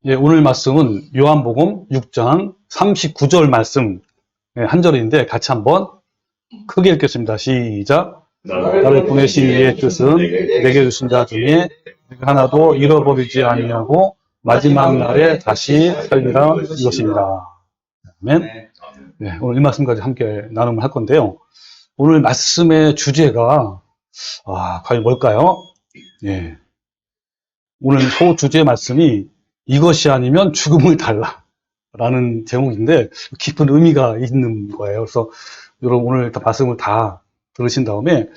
예, 오늘 말씀은 요한복음 6장 39절 말씀 한 절인데 같이 한번 크게 읽겠습니다. 시작. 나를 보내신 이의 뜻은 내게 주신 자 중에 하나도 잃어버리지 아니하고 마지막 날에 다시 살리라 이것입니다. 아멘. 네, 오늘 이 말씀까지 함께 나눔을 할 건데요. 오늘 말씀의 주제가 과연 뭘까요? 예. 오늘 소주제 말씀이 이것이 아니면 죽음을 달라 라는 제목인데 깊은 의미가 있는 거예요. 그래서 여러분 오늘 말씀을 다 들으신 다음에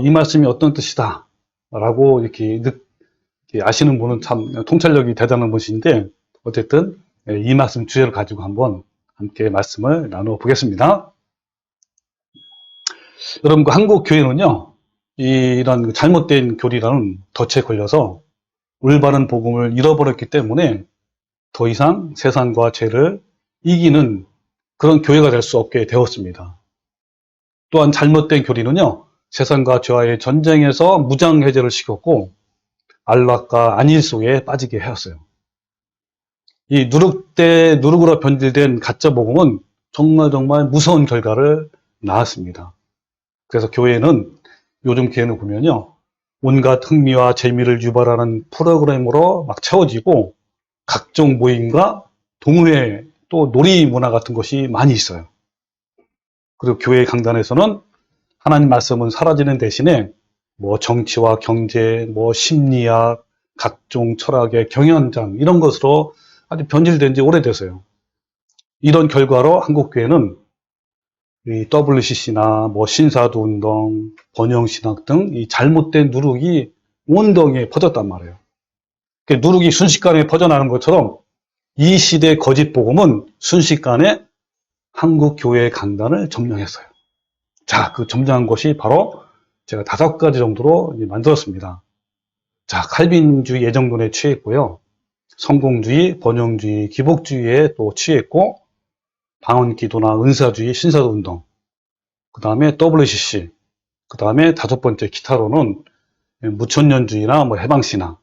이 말씀이 어떤 뜻이다 라고 이렇게 아시는 분은 참 통찰력이 대단한 분이신데 어쨌든 이 말씀 주제를 가지고 한번 함께 말씀을 나누어 보겠습니다. 여러분 한국 교회는요 이런 잘못된 교리라는 덫에 걸려서 올바른 복음을 잃어버렸기 때문에 더 이상 세상과 죄를 이기는 그런 교회가 될 수 없게 되었습니다. 또한 잘못된 교리는요, 세상과 죄와의 전쟁에서 무장해제를 시켰고 안락과 안일 속에 빠지게 하였어요. 이 누룩으로 변질된 가짜 복음은 정말 무서운 결과를 낳았습니다. 그래서 요즘 교회는 보면요, 온갖 흥미와 재미를 유발하는 프로그램으로 막 채워지고 각종 모임과 동호회 또 놀이 문화 같은 것이 많이 있어요. 그리고 교회 강단에서는 하나님 말씀은 사라지는 대신에 정치와 경제, 심리학, 각종 철학의 경연장 이런 것으로 아주 변질된 지 오래돼서요. 이런 결과로 한국 교회는 이 WCC나 신사도 운동, 번영신학 등 이 잘못된 누룩이 온덩이에 퍼졌단 말이에요. 누룩이 순식간에 퍼져나가는 것처럼 이 시대의 거짓 복음은 순식간에 한국 교회의 강단을 점령했어요. 자, 그 점령한 것이 바로 제가 5가지 정도로 만들었습니다. 자, 칼빈주의 예정론에 취했고요. 성공주의, 번영주의, 기복주의에 또 취했고 방언기도나 은사주의, 신사도 운동, 그 다음에 WCC, 그 다음에 5번째 기타로는 무천년주의나 해방신학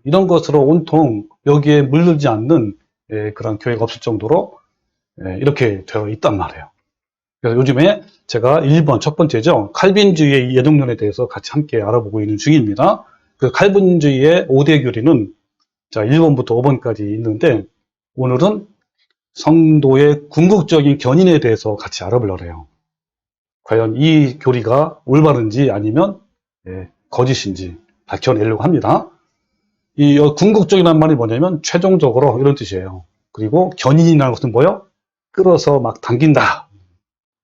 이런 것으로 온통 여기에 물들지 않는 그런 교회가 없을 정도로 이렇게 되어 있단 말이에요. 그래서 요즘에 제가 1번, 첫 번째죠. 칼빈주의의 예정론에 대해서 같이 함께 알아보고 있는 중입니다. 그 칼빈주의의 5대 교리는 자, 1번부터 5번까지 있는데 오늘은 성도의 궁극적인 견인에 대해서 같이 알아보려고 해요. 과연 이 교리가 올바른지 아니면 거짓인지 밝혀내려고 합니다. 이 궁극적이라는 말이 뭐냐면 최종적으로 이런 뜻이에요. 그리고 견인이라는 것은 뭐예요? 끌어서 막 당긴다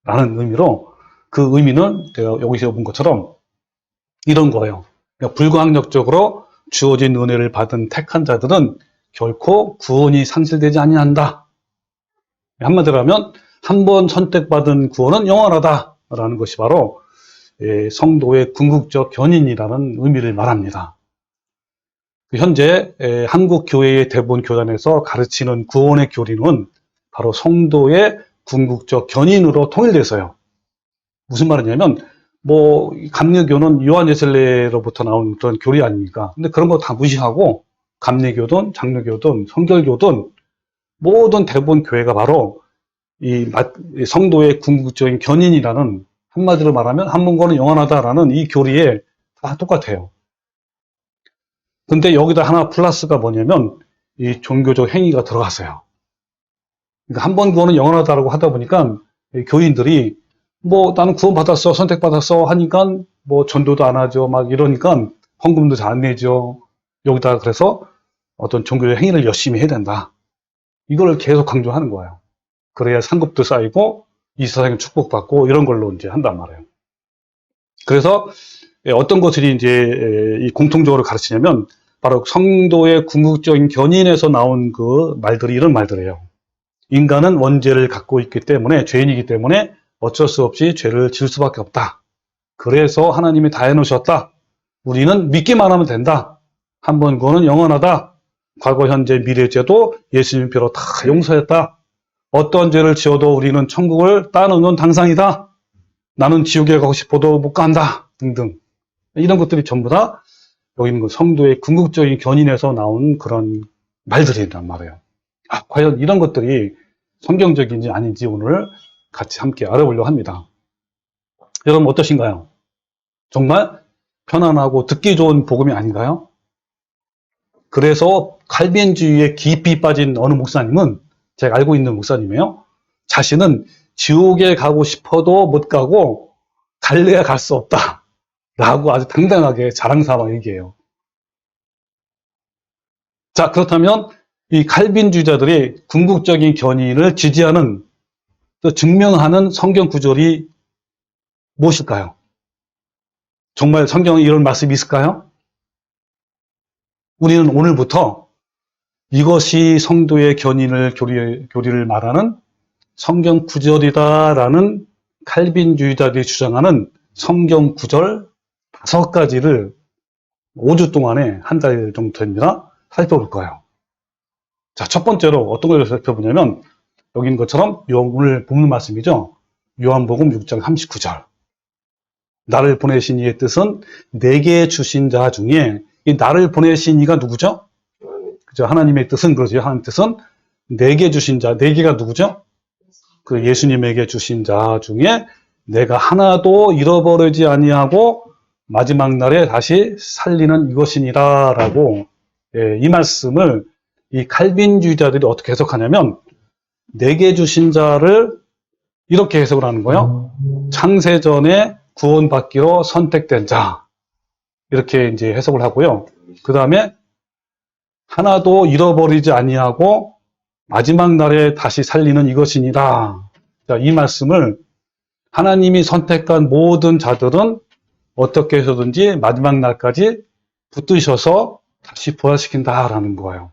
라는 의미로 그 의미는 제가 여기서 본 것처럼 이런 거예요. 그러니까 불가항력적으로 주어진 은혜를 받은 택한 자들은 결코 구원이 상실되지 아니한다. 한마디로 하면 한 번 선택받은 구원은 영원하다 라는 것이 바로 성도의 궁극적 견인이라는 의미를 말합니다. 현재 한국 교회의 대부분 교단에서 가르치는 구원의 교리는 바로 성도의 궁극적 견인으로 통일돼서요. 무슨 말이냐면 감리교는 요한 웨슬레로부터 나온 그런 교리 아닙니까? 근데 그런 거 다 무시하고 감리교든 장로교든 성결교든 모든 대부분 교회가 바로 이 성도의 궁극적인 견인이라는 한마디로 말하면 한 번 구원은 영원하다라는 이 교리에 다 똑같아요. 근데 여기다 하나 플러스가 뭐냐면 이 종교적 행위가 들어갔어요. 그러니까 한 번 구원은 영원하다라고 하다 보니까 교인들이 나는 구원받았어, 선택받았어 하니까 전도도 안 하죠. 막 이러니까 헌금도 잘 안 내죠. 여기다가 그래서 어떤 종교적 행위를 열심히 해야 된다. 이걸 계속 강조하는 거예요. 그래야 상급도 쌓이고 이 세상에 축복받고 이런 걸로 이제 한단 말이에요. 그래서 어떤 것들이 이제 공통적으로 가르치냐면 바로 성도의 궁극적인 견인에서 나온 그 말들이 이런 말들이에요. 인간은 원죄를 갖고 있기 때문에 죄인이기 때문에 어쩔 수 없이 죄를 지을 수밖에 없다. 그래서 하나님이 다 해놓으셨다. 우리는 믿기만 하면 된다. 한 번 구원은 영원하다. 과거, 현재, 미래 죄도 예수님 피로 다 용서했다. 어떤 죄를 지어도 우리는 천국을 따놓는 당상이다. 나는 지옥에 가고 싶어도 못 간다. 등등. 이런 것들이 전부 다 여기 있는 그 성도의 궁극적인 견인에서 나온 그런 말들이란 말이에요. 과연 이런 것들이 성경적인지 아닌지 오늘 같이 함께 알아보려고 합니다. 여러분 어떠신가요? 정말 편안하고 듣기 좋은 복음이 아닌가요? 그래서 칼빈주의에 깊이 빠진 어느 목사님은, 제가 알고 있는 목사님이에요. 자신은 지옥에 가고 싶어도 못 가고 갈래야 갈 수 없다 라고 아주 당당하게 자랑삼아 얘기해요. 자, 그렇다면 이 칼빈주의자들이 궁극적인 견인을 지지하는, 또 증명하는 성경 구절이 무엇일까요? 정말 성경에 이런 말씀이 있을까요? 우리는 오늘부터 이것이 성도의 견인을 교리를 말하는 성경 구절이다라는 칼빈주의자들이 주장하는 성경 구절 5가지를 5주 동안에 한 달 정도 됩니다. 살펴볼 거예요. 자, 첫 번째로 어떤 걸 살펴보냐면, 여기 있는 것처럼 오늘 본문 말씀이죠. 요한복음 6장 39절. 나를 보내신 이의 뜻은 내게 주신 자 중에, 이 나를 보내신 이가 누구죠? 그죠? 하나님의 뜻은 그러죠. 하나님의 뜻은 내게 주신 자, 내게가 누구죠? 그 예수님에게 주신 자 중에 내가 하나도 잃어버리지 아니하고 마지막 날에 다시 살리는 이것이니라 라고, 이 말씀을 이 칼빈주의자들이 어떻게 해석하냐면, 내게 주신 자를 이렇게 해석을 하는 거예요. 창세전에 구원받기로 선택된 자, 이렇게 이제 해석을 하고요. 그 다음에 하나도 잃어버리지 아니하고 마지막 날에 다시 살리는 이것이니라. 자, 이 말씀을 하나님이 선택한 모든 자들은 어떻게 해서든지 마지막 날까지 붙드셔서 다시 부활시킨다라는 거예요.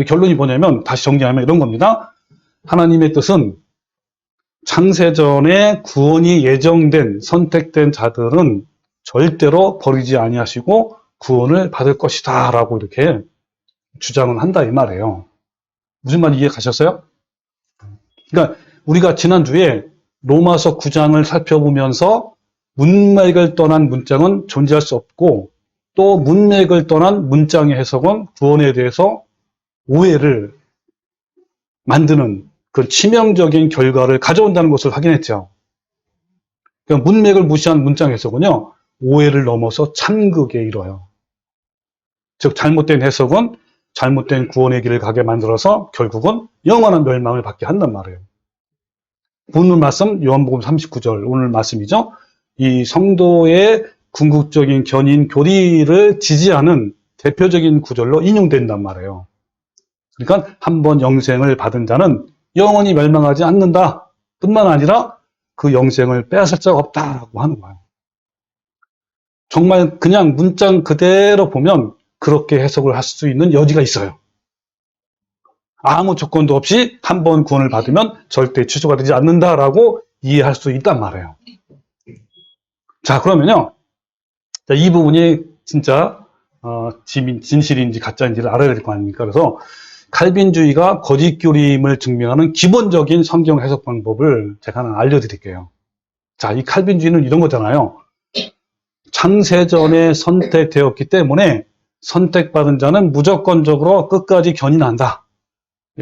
결론이 뭐냐면, 다시 정리하면 이런 겁니다. 하나님의 뜻은 창세전에 구원이 예정된, 선택된 자들은 절대로 버리지 아니하시고 구원을 받을 것이다 라고 이렇게 주장을 한다 이 말이에요. 무슨 말인지 이해 가셨어요? 그러니까 우리가 지난주에 로마서 9장을 살펴보면서 문맥을 떠난 문장은 존재할 수 없고, 또 문맥을 떠난 문장의 해석은 구원에 대해서 오해를 만드는 그 치명적인 결과를 가져온다는 것을 확인했죠. 그러니까 문맥을 무시한 문장 해석은요, 오해를 넘어서 참극에 이뤄요. 즉 잘못된 해석은 잘못된 구원의 길을 가게 만들어서 결국은 영원한 멸망을 받게 한단 말이에요. 본문 말씀 요한복음 39절 오늘 말씀이죠. 이 성도의 궁극적인 견인 교리를 지지하는 대표적인 구절로 인용된단 말이에요. 그러니까 한 번 영생을 받은 자는 영원히 멸망하지 않는다 뿐만 아니라 그 영생을 빼앗을 자가 없다라고 하는 거예요. 정말 그냥 문장 그대로 보면 그렇게 해석을 할 수 있는 여지가 있어요. 아무 조건도 없이 한 번 구원을 받으면 절대 취소가 되지 않는다라고 이해할 수 있단 말이에요. 자, 그러면요. 자, 이 부분이 진짜 진실인지 가짜인지를 알아야 될 거 아닙니까? 그래서 칼빈주의가 거짓 교리임을 증명하는 기본적인 성경 해석 방법을 제가 하나 알려드릴게요. 자, 이 칼빈주의는 이런 거잖아요. 창세전에 선택되었기 때문에 선택받은 자는 무조건적으로 끝까지 견인한다.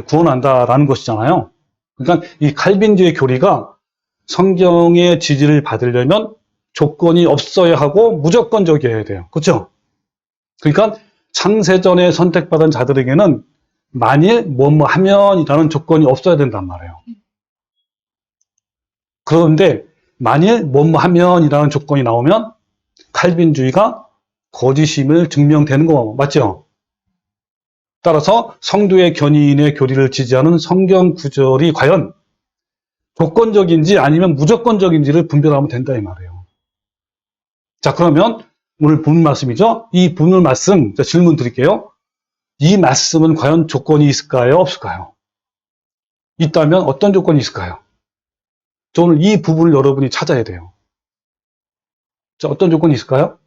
구원한다라는 것이잖아요. 그러니까 이 칼빈주의 교리가 성경의 지지를 받으려면 조건이 없어야 하고 무조건적이어야 돼요. 그렇죠? 그러니까 창세전에 선택받은 자들에게는 만일 뭐뭐 하면이라는 조건이 없어야 된단 말이에요. 그런데 만일 뭐뭐 하면이라는 조건이 나오면 칼빈주의가 거짓임을 증명되는 거 맞죠? 따라서 성도의 견인의 교리를 지지하는 성경 구절이 과연 조건적인지 아니면 무조건적인지를 분별하면 된다 이 말이에요. 자, 그러면 오늘 본문 말씀이죠. 이 본문 말씀 질문 드릴게요. 이 말씀은 과연 조건이 있을까요? 없을까요? 있다면 어떤 조건이 있을까요? 오늘 이 부분을 여러분이 찾아야 돼요. 자, 어떤 조건이 있을까요?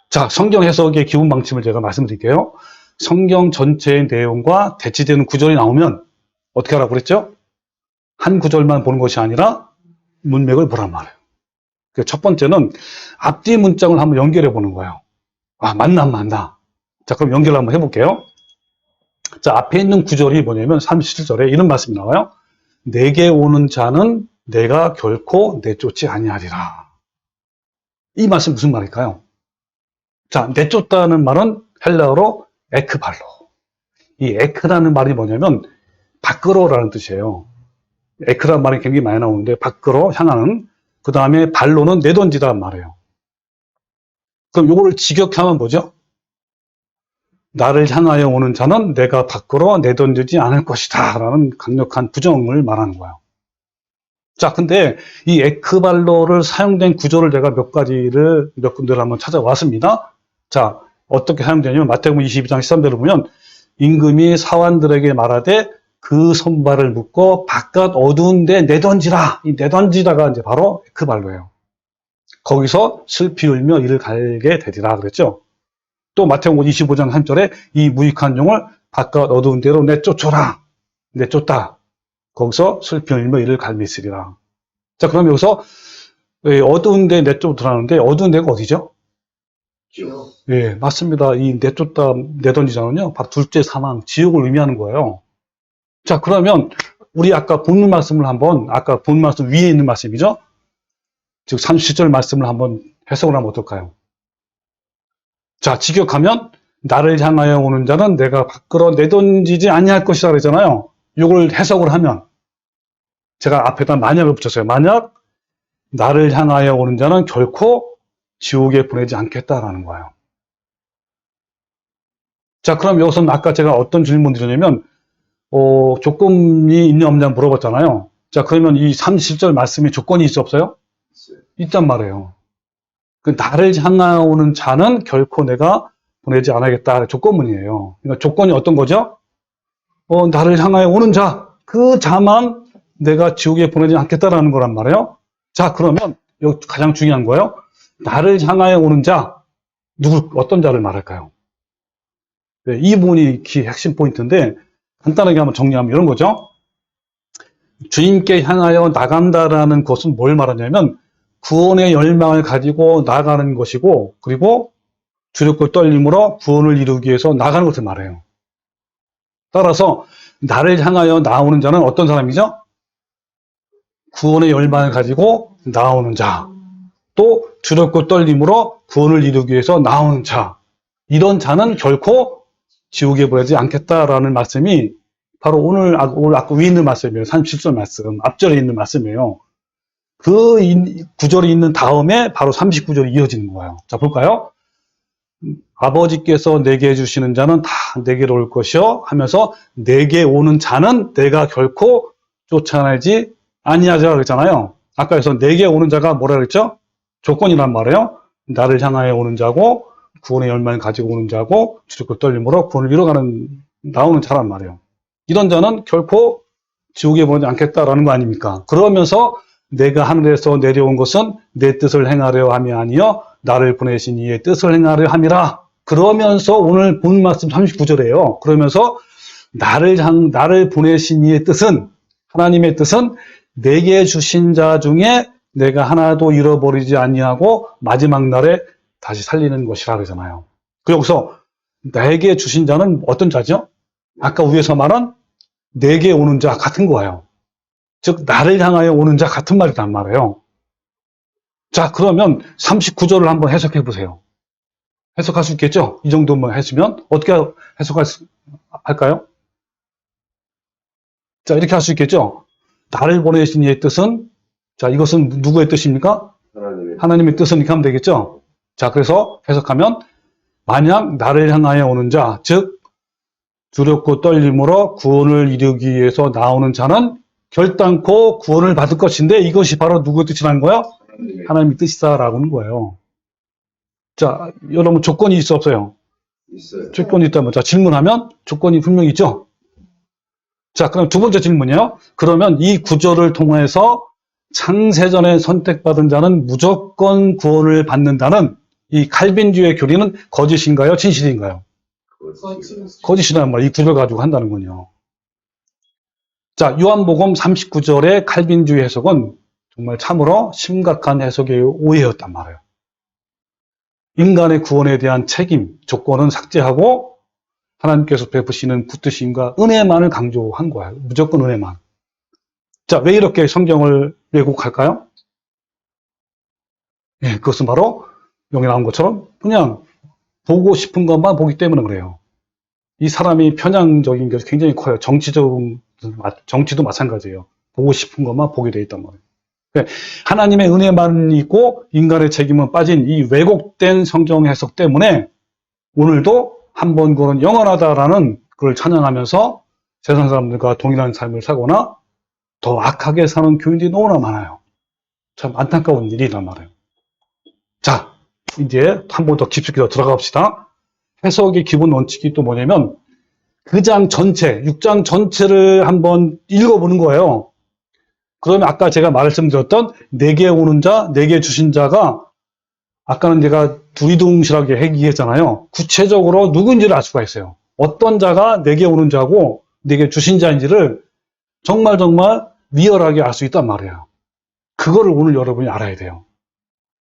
자, 성경 해석의 기본 방침을 제가 말씀드릴게요. 성경 전체의 내용과 대치되는 구절이 나오면 어떻게 하라고 그랬죠? 한 구절만 보는 것이 아니라 문맥을 보란 말이에요. 첫 번째는 앞뒤 문장을 한번 연결해 보는 거예요. 아, 맞나 안 맞나? 자, 그럼 연결을 한번 해볼게요. 자, 앞에 있는 구절이 뭐냐면 37절에 이런 말씀이 나와요. 내게 오는 자는 내가 결코 내쫓지 아니하리라. 이 말씀 무슨 말일까요? 자, 내쫓다는 말은 헬라어로 에크발로. 이 에크라는 말이 뭐냐면 밖으로라는 뜻이에요. 에크라는 말이 굉장히 많이 나오는데 밖으로 향하는, 그 다음에 발로는 내던지다는 말이에요. 그럼 요거를 직역하면 뭐죠? 나를 향하여 오는 자는 내가 밖으로 내던지지 않을 것이다 라는 강력한 부정을 말하는 거예요. 자, 근데 이 에크발로를 사용된 구조를 제가 몇 군데를 한번 찾아왔습니다. 자, 어떻게 사용되냐면 마태복음 22장 13절을 보면 임금이 사환들에게 말하되 그 손발을 묶고 바깥 어두운 데 내던지라. 이 내던지다가 이제 바로 에크발로예요. 거기서 슬피 울며 이를 갈게 되리라 그랬죠. 또 마태복음 25장 3절에 이 무익한 종을 바깥 어두운 데로 내쫓아라. 내쫓다. 거기서 슬피 울며 이를 갈미쓰리라. 자, 그럼 여기서 어두운 데 내쫓으라는데 어두운 데가 어디죠? 지옥. 예, 맞습니다. 이 내쫓다, 내던지자는요, 바로 둘째 사망, 지옥을 의미하는 거예요. 자, 그러면 우리 아까 본문 말씀을 한번, 아까 본 말씀 위에 있는 말씀이죠? 즉 37절 말씀을 한번 해석을 하면 어떨까요? 자, 직역하면 나를 향하여 오는 자는 내가 밖으로 내던지지 아니할 것이다 그랬잖아요. 이걸 해석을 하면 제가 앞에다 만약을 붙였어요. 만약 나를 향하여 오는 자는 결코 지옥에 보내지 않겠다라는 거예요. 자, 그럼 여기서는 아까 제가 어떤 질문 드렸냐면 조건이 있냐 없냐 물어봤잖아요. 자, 그러면 이 30절 말씀에 조건이 있어 없어요? 있단 말이에요. 그 나를 향하여 오는 자는 결코 내가 보내지 않겠다. 조건문이에요. 그러니까 조건이 어떤 거죠? 나를 향하여 오는 자, 그 자만 내가 지옥에 보내지 않겠다라는 거란 말이에요. 자, 그러면 여기 가장 중요한 거예요. 나를 향하여 오는 자, 어떤 자를 말할까요? 네, 이 부분이 핵심 포인트인데 간단하게 한번 정리하면 이런 거죠. 주님께 향하여 나간다라는 것은 뭘 말하냐면 구원의 열망을 가지고 나가는 것이고, 그리고 주력과 떨림으로 구원을 이루기 위해서 나가는 것을 말해요. 따라서 나를 향하여 나오는 자는 어떤 사람이죠? 구원의 열망을 가지고 나오는 자, 또 두렵고 떨림으로 구원을 이루기 위해서 나오는 자, 이런 자는 결코 지옥에 보내지 않겠다라는 말씀이 바로 오늘 아까 위에 있는 말씀이에요. 37절 말씀, 앞절에 있는 말씀이에요. 그 구절이 있는 다음에 바로 39절이 이어지는 거예요. 자, 볼까요? 아버지께서 내게 주시는 자는 다 내게로 올 것이요 하면서 내게 오는 자는 내가 결코 쫓아내지 아니하리라 그랬잖아요. 아까 여기서 내게 오는 자가 뭐라 그랬죠? 조건이란 말이에요. 나를 향하여 오는 자고 구원의 열망을 가지고 오는 자고 주력과 떨림으로 구원을 이뤄가는 나오는 자란 말이에요. 이런 자는 결코 지옥에 보내지 않겠다라는 거 아닙니까? 그러면서 내가 하늘에서 내려온 것은 내 뜻을 행하려 함이 아니요 나를 보내신 이의 뜻을 행하려 함이라. 그러면서 오늘 본 말씀 39절이에요. 그러면서 나를 보내신 이의 뜻은, 하나님의 뜻은 내게 주신 자 중에 내가 하나도 잃어버리지 아니하고 마지막 날에 다시 살리는 것이라 그러잖아요. 여기서 내게 주신 자는 어떤 자죠? 아까 위에서 말한 내게 오는 자 같은 거예요. 즉 나를 향하여 오는 자 같은 말이란 말이에요. 자, 그러면 39절을 한번 해석해 보세요. 해석할 수 있겠죠? 이 정도만 했으면 어떻게 할까요? 자, 이렇게 할 수 있겠죠? 나를 보내신 이의 뜻은, 자, 이것은 누구의 뜻입니까? 하나님의 뜻은 이렇게 하면 되겠죠? 자, 그래서 해석하면 만약 나를 향하여 오는 자, 즉 두렵고 떨림으로 구원을 이루기 위해서 나오는 자는 결단코 구원을 받을 것인데 이것이 바로 누구의 뜻이라는 거예요? 하나님의 뜻이다라고 하는 거예요. 자, 여러분 조건이 있어 없어요? 있어요. 조건이 있다면, 자, 질문하면 조건이 분명히 있죠? 자, 그럼 두 번째 질문이에요. 그러면 이 구절을 통해서 창세전에 선택받은 자는 무조건 구원을 받는다는 이 칼빈주의 교리는 거짓인가요? 진실인가요? 거짓이라는 말, 이 구절 가지고 한다는군요. 자, 요한복음 39절의 칼빈주의 해석은 정말 참으로 심각한 해석의 오해였단 말이에요. 인간의 구원에 대한 책임, 조건은 삭제하고 하나님께서 베푸시는 붙드심과 은혜만을 강조한 거예요. 무조건 은혜만. 자, 왜 이렇게 성경을 왜곡할까요? 예, 그것은 바로 여기 나온 것처럼 그냥 보고 싶은 것만 보기 때문에 그래요. 이 사람이 편향적인 게 굉장히 커요. 정치도 마찬가지예요. 보고 싶은 것만 보게 돼 있단 말이에요. 그러니까 하나님의 은혜만 있고 인간의 책임은 빠진 이 왜곡된 성경 해석 때문에 오늘도 한 번 그런 영원하다라는 걸 찬양하면서 세상 사람들과 동일한 삶을 살거나 더 악하게 사는 교인들이 너무나 많아요. 참 안타까운 일이란 말이에요. 자, 이제 한 번 더 깊숙이 더 들어가 봅시다. 해석의 기본 원칙이 또 뭐냐면 그 장 전체, 6장 전체를 한번 읽어보는 거예요. 그러면 아까 제가 말씀드렸던 내게 오는 자, 내게 주신 자가 아까는 제가 두리둥실하게 얘기했잖아요. 구체적으로 누군지를 알 수가 있어요. 어떤 자가 내게 오는 자고 내게 주신 자인지를 정말 리얼하게 알 수 있단 말이에요. 그거를 오늘 여러분이 알아야 돼요.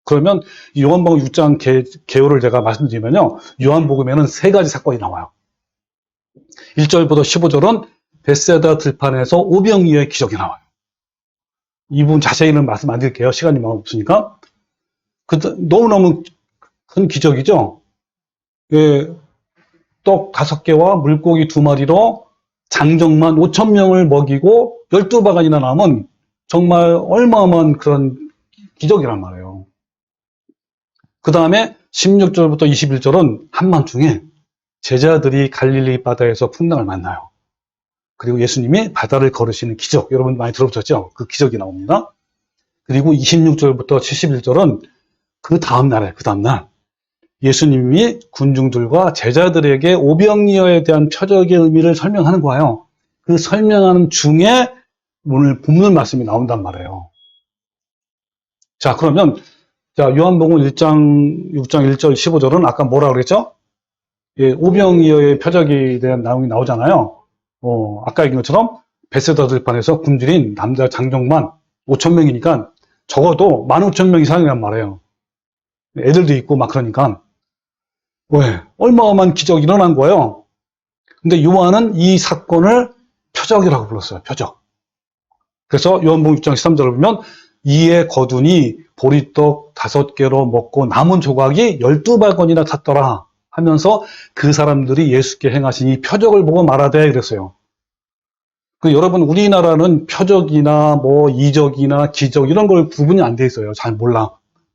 그러면 요한복음 6장 개요를 제가 말씀드리면요. 요한복음에는 세 가지 사건이 나와요. 1절부터 15절은 벳세다 들판에서 오병이어의 기적이 나와요. 이 부분 자세히는 말씀 안 드릴게요. 시간이 없으니까. 너무너무 큰 기적이죠. 예, 떡 5개와 물고기 2마리로 장정만 5,000명을 먹이고 12바가지나 남은 정말 얼마만 그런 기적이란 말이에요. 그 다음에 16절부터 21절은 한밤중에 제자들이 갈릴리 바다에서 풍랑을 만나요. 그리고 예수님이 바다를 걸으시는 기적, 여러분 많이 들어보셨죠? 그 기적이 나옵니다. 그리고 26절부터 71절은 그 다음날 예수님이 군중들과 제자들에게 오병이어에 대한 표적의 의미를 설명하는 거예요. 그 설명하는 중에 오늘 본문 말씀이 나온단 말이에요. 자, 그러면 요한복음 6장 1절 15절은 아까 뭐라 그랬죠? 예, 오병이어의 표적에 대한 내용이 나오잖아요. 아까 얘기한 것처럼 벳세다 들판에서 굶주린 남자 장정만 5,000명이니까 적어도 15,000명 이상이란 말이에요. 애들도 있고 막 그러니까. 왜? 어마어마한 기적이 일어난 거예요. 근데 요한은 이 사건을 표적이라고 불렀어요. 표적. 그래서 요한복음 6장 13절을 보면 이에 거둔이 보리떡 5개로 먹고 남은 조각이 12바구니나 탔더라 하면서 그 사람들이 예수께 행하신 이 표적을 보고 말하되 그랬어요. 여러분 우리나라는 표적이나 뭐 이적이나 기적 이런 걸 구분이 안 돼 있어요. 잘 몰라.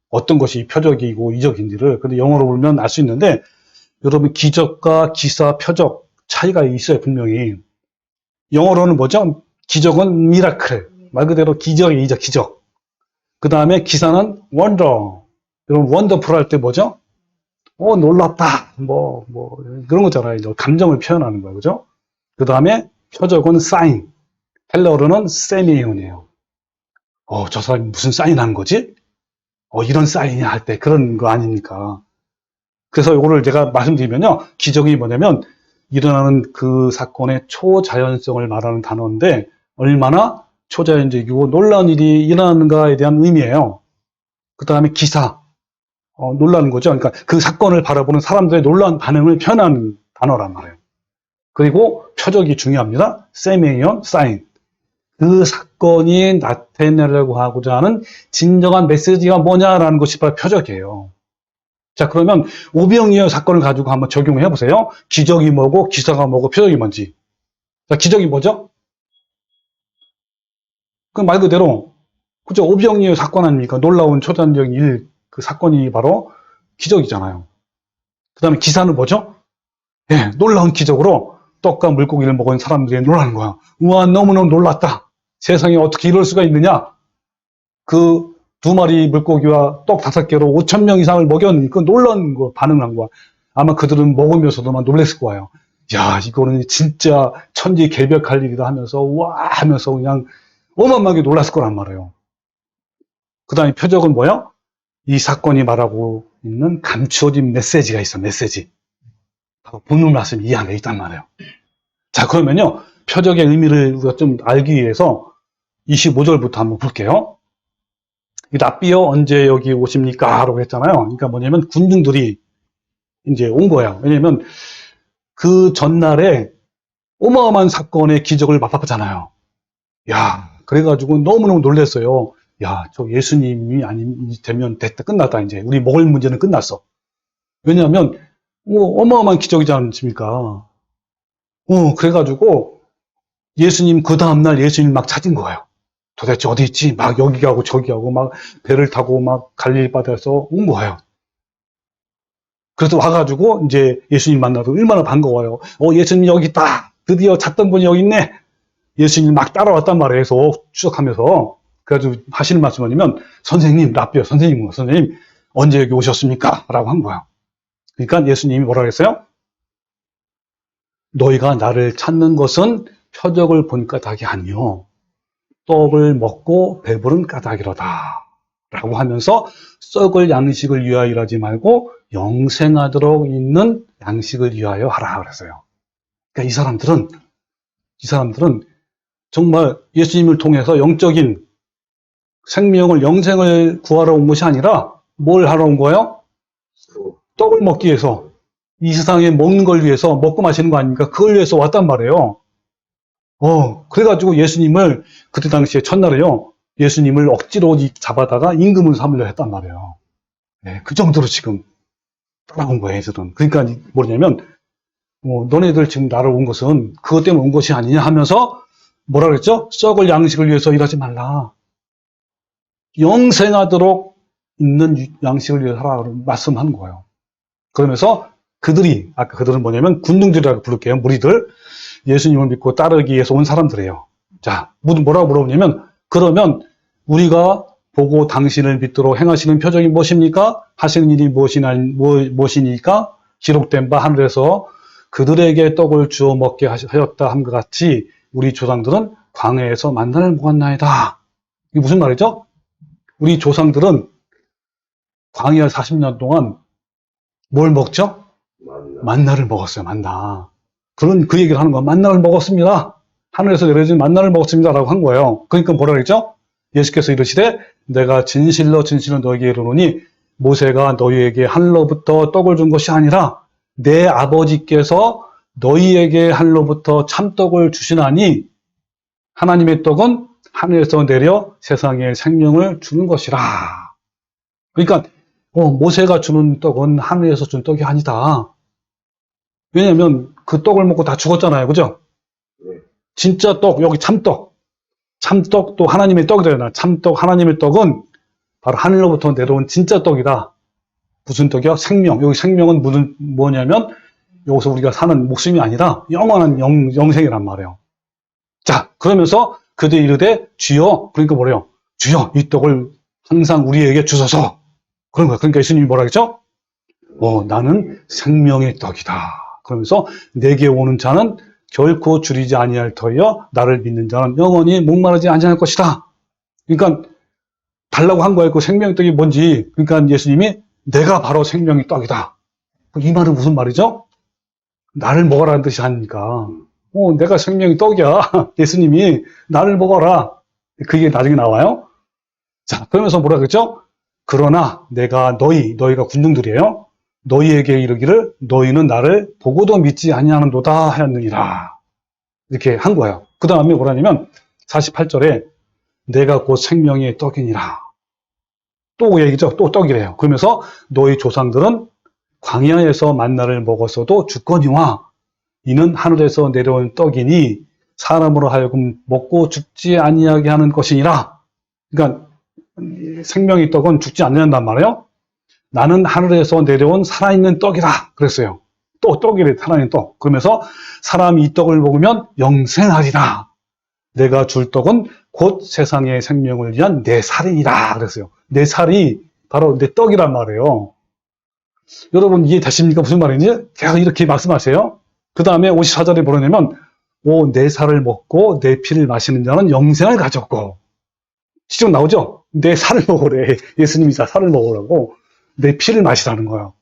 어떤 것이 표적이고 이적인지를. 근데 영어로 보면 알 수 있는데 여러분 기적과 기사, 표적 차이가 있어요. 분명히. 영어로는 뭐죠? 기적은 미라클. 말 그대로 기적이죠. 기적. 그 다음에 기사는 wonder. 여러분 원더풀 할 때 뭐죠? 놀랍다. 그런 거잖아요. 감정을 표현하는 거예요. 그죠? 그 다음에 표적은 사인. 헬러어로는 세미온이에요. 저 사람이 무슨 사인 하는 거지? 이런 사인이 할 때 그런 거 아닙니까? 그래서 이거를 제가 말씀드리면요. 기적이 뭐냐면 일어나는 그 사건의 초자연성을 말하는 단어인데 얼마나 초자연적이고 놀라운 일이 일어나는가에 대한 의미예요. 그 다음에 기사. 놀라는 거죠. 그러니까 그 사건을 바라보는 사람들의 놀라운 반응을 표현하는 단어란 말이에요. 그리고 표적이 중요합니다. 세미온, 사인. 그 사건이 나타내려고 하고자 하는 진정한 메시지가 뭐냐라는 것이 바로 표적이에요. 자, 그러면 오병이어 사건을 가지고 한번 적용해 보세요. 기적이 뭐고 기사가 뭐고 표적이 뭔지. 자, 기적이 뭐죠? 그 말 그대로 그죠? 오병이어 사건 아닙니까? 놀라운 초자연적인 일, 그 사건이 바로 기적이잖아요. 그 다음에 기사는 뭐죠? 예, 놀라운 기적으로 떡과 물고기를 먹은 사람들이 놀라는 거야. 우와, 너무너무 놀랐다. 세상에 어떻게 이럴 수가 있느냐? 그 2마리 물고기와 떡 5개로 5,000명 이상을 먹였는 그 놀라운 거 반응한 거야. 아마 그들은 먹으면서도 막 놀랬을 거예요. 야, 이거는 진짜 천지개벽할 일이다 하면서 와 하면서 그냥 어마어마하게 놀랐을 거란 말이에요. 그 다음에 표적은 뭐야? 이 사건이 말하고 있는 감추어진 메시지가 있어. 메시지. 본문 말씀 이 안에 있단 말이에요. 자, 그러면요. 표적의 의미를 우리가 좀 알기 위해서 25절부터 한번 볼게요. 이 랍비여 언제 여기 오십니까? 라고 했잖아요. 그러니까 뭐냐면 군중들이 이제 온 거예요. 왜냐면 그 전날에 어마어마한 사건의 기적을 맛봤잖아요. 야, 그래가지고 너무너무 놀랐어요. 야, 저 예수님이 아니 되면 됐다, 끝났다, 이제. 우리 먹을 문제는 끝났어. 왜냐하면, 뭐, 어마어마한 기적이지 않습니까? 그래가지고, 예수님, 그 다음날 예수님 막 찾은 거예요. 도대체 어디 있지? 막 여기 가고 저기 가고, 막 배를 타고 막 갈릴리 바다에서 온 거예요. 그래서 와가지고, 이제 예수님 만나서 얼마나 반가워요. 예수님 여기 있다! 드디어 찾던 분이 여기 있네! 예수님이 막 따라왔단 말이에요. 계속 추적하면서. 그래가지고 하시는 말씀이 뭐냐면, 선생님, 랍비요, 선생님, 언제 여기 오셨습니까? 라고 한 거예요. 그러니까 예수님이 뭐라 그랬어요? 너희가 나를 찾는 것은 표적을 본 까닭이 아니요. 떡을 먹고 배부른 까닭이로다. 라고 하면서 썩을 양식을 위하여 일하지 말고 영생하도록 있는 양식을 위하여 하라. 그랬어요. 그러니까 이 사람들은 정말 예수님을 통해서 영적인 생명을, 영생을 구하러 온 것이 아니라 뭘 하러 온 거예요? 떡을 먹기 위해서, 이 세상에 먹는 걸 위해서, 먹고 마시는 거 아닙니까? 그걸 위해서 왔단 말이에요. 그래가지고 예수님을, 그때 당시에 첫날에요, 예수님을 억지로 잡아다가 임금을 삼으려 했단 말이에요. 네, 그 정도로 지금 따라온 거예요, 애들은. 그러니까 뭐냐면, 너네들 지금 나를 온 것은 그것 때문에 온 것이 아니냐 하면서 뭐라 그랬죠? 썩을 양식을 위해서 일하지 말라. 영생하도록 있는 양식을 위해서 하라 말씀하는 거예요. 그러면서 아까 그들은 뭐냐면 군중들이라고 부를게요. 무리들. 예수님을 믿고 따르기 위해서 온 사람들이에요. 자, 뭐라고 물어보냐면, 그러면 우리가 보고 당신을 믿도록 행하시는 표적이 무엇입니까? 하시는 일이 무엇이니까? 기록된 바 하늘에서 그들에게 떡을 주어 먹게 하였다 함과 같이 우리 조상들은 광야에서 만나를 먹었나이다. 이게 무슨 말이죠? 우리 조상들은 광야 40년 동안 뭘 먹죠? 만나를 먹었어요, 만나. 그 얘기를 하는 거야. 만나를 먹었습니다. 하늘에서 내려진 만나를 먹었습니다. 라고 한 거예요. 그러니까 뭐라 그랬죠? 예수께서 이르시되, 내가 진실로 너희에게 이르노니, 모세가 너희에게 하늘로부터 떡을 준 것이 아니라, 내 아버지께서 너희에게 하늘로부터 참떡을 주시나니, 하나님의 떡은 하늘에서 내려 세상에 생명을 주는 것이라. 그러니까, 모세가 주는 떡은 하늘에서 준 떡이 아니다. 왜냐면 그 떡을 먹고 다 죽었잖아요. 그죠? 진짜 떡, 여기 참떡. 참떡도 하나님의 떡이잖아. 참떡, 하나님의 떡은 바로 하늘로부터 내려온 진짜 떡이다. 무슨 떡이요? 생명. 여기 생명은 뭐냐면 여기서 우리가 사는 목숨이 아니라 영원한 영생이란 말이에요. 자, 그러면서 그들이 이르되 주여, 그러니까 뭐래요? 주여, 이 떡을 항상 우리에게 주소서. 그런 거예요. 그러니까 예수님이 뭐라 그랬죠? 나는 생명의 떡이다. 그러면서 내게 오는 자는 결코 줄이지 아니할 터이요 나를 믿는 자는 영원히 목마르지 아니할 것이다. 그러니까 달라고 한 거예요. 그 생명의 떡이 뭔지. 그러니까 예수님이 내가 바로 생명의 떡이다. 이 말은 무슨 말이죠? 나를 먹어라는 뜻이 아닙니까? 내가 생명의 떡이야. 예수님이 나를 먹어라. 그게 나중에 나와요. 자, 그러면서 뭐라 그랬죠? 그러나 내가 너희가 군중들이에요. 너희에게 이르기를 너희는 나를 보고도 믿지 아니하는도다 하였느니라. 이렇게 한 거예요. 그 다음에 뭐라냐면 48절에 내가 곧 생명의 떡이니라. 또 얘기죠. 또 떡이래요. 그러면서 너희 조상들은 광야에서 만나를 먹었어도 죽거니와 이는 하늘에서 내려온 떡이니 사람으로 하여금 먹고 죽지 아니하게 하는 것이니라. 그러니까 생명의 떡은 죽지 않는단 말이에요. 나는 하늘에서 내려온 살아있는 떡이다. 그랬어요. 또 떡이래, 살아있는 떡. 그러면서 사람이 이 떡을 먹으면 영생하리라. 내가 줄 떡은 곧 세상의 생명을 위한 내 살이니라. 그랬어요. 내 살이 바로 내 떡이란 말이에요. 여러분 이해되십니까? 무슨 말인지? 계속 이렇게 말씀하세요. 그 다음에 54절에 뭐냐면 내 살을 먹고 내 피를 마시는 자는 영생을 가졌고, 시중 나오죠? 내 살을 먹으래. 예수님이 살을 먹으라고. 내 피를 마시라는 거예요.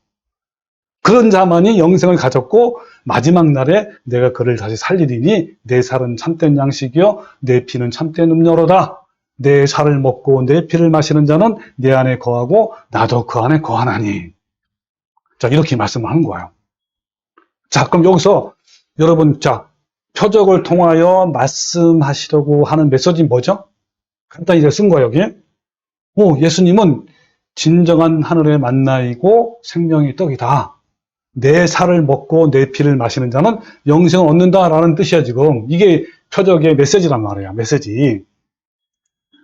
그런 자만이 영생을 가졌고 마지막 날에 내가 그를 다시 살리리니 내 살은 참된 양식이요 내 피는 참된 음료로다. 내 살을 먹고 내 피를 마시는 자는 내 안에 거하고 나도 그 안에 거하나니. 자, 이렇게 말씀을 하는 거예요. 자, 그럼 여기서 여러분, 자, 표적을 통하여 말씀하시려고 하는 메시지는 뭐죠? 간단히 제가 쓴 거예요, 여기. 예수님은 진정한 하늘의 만나이고 생명의 떡이다. 내 살을 먹고 내 피를 마시는 자는 영생을 얻는다라는 뜻이야, 지금. 이게 표적의 메시지란 말이에요, 메시지.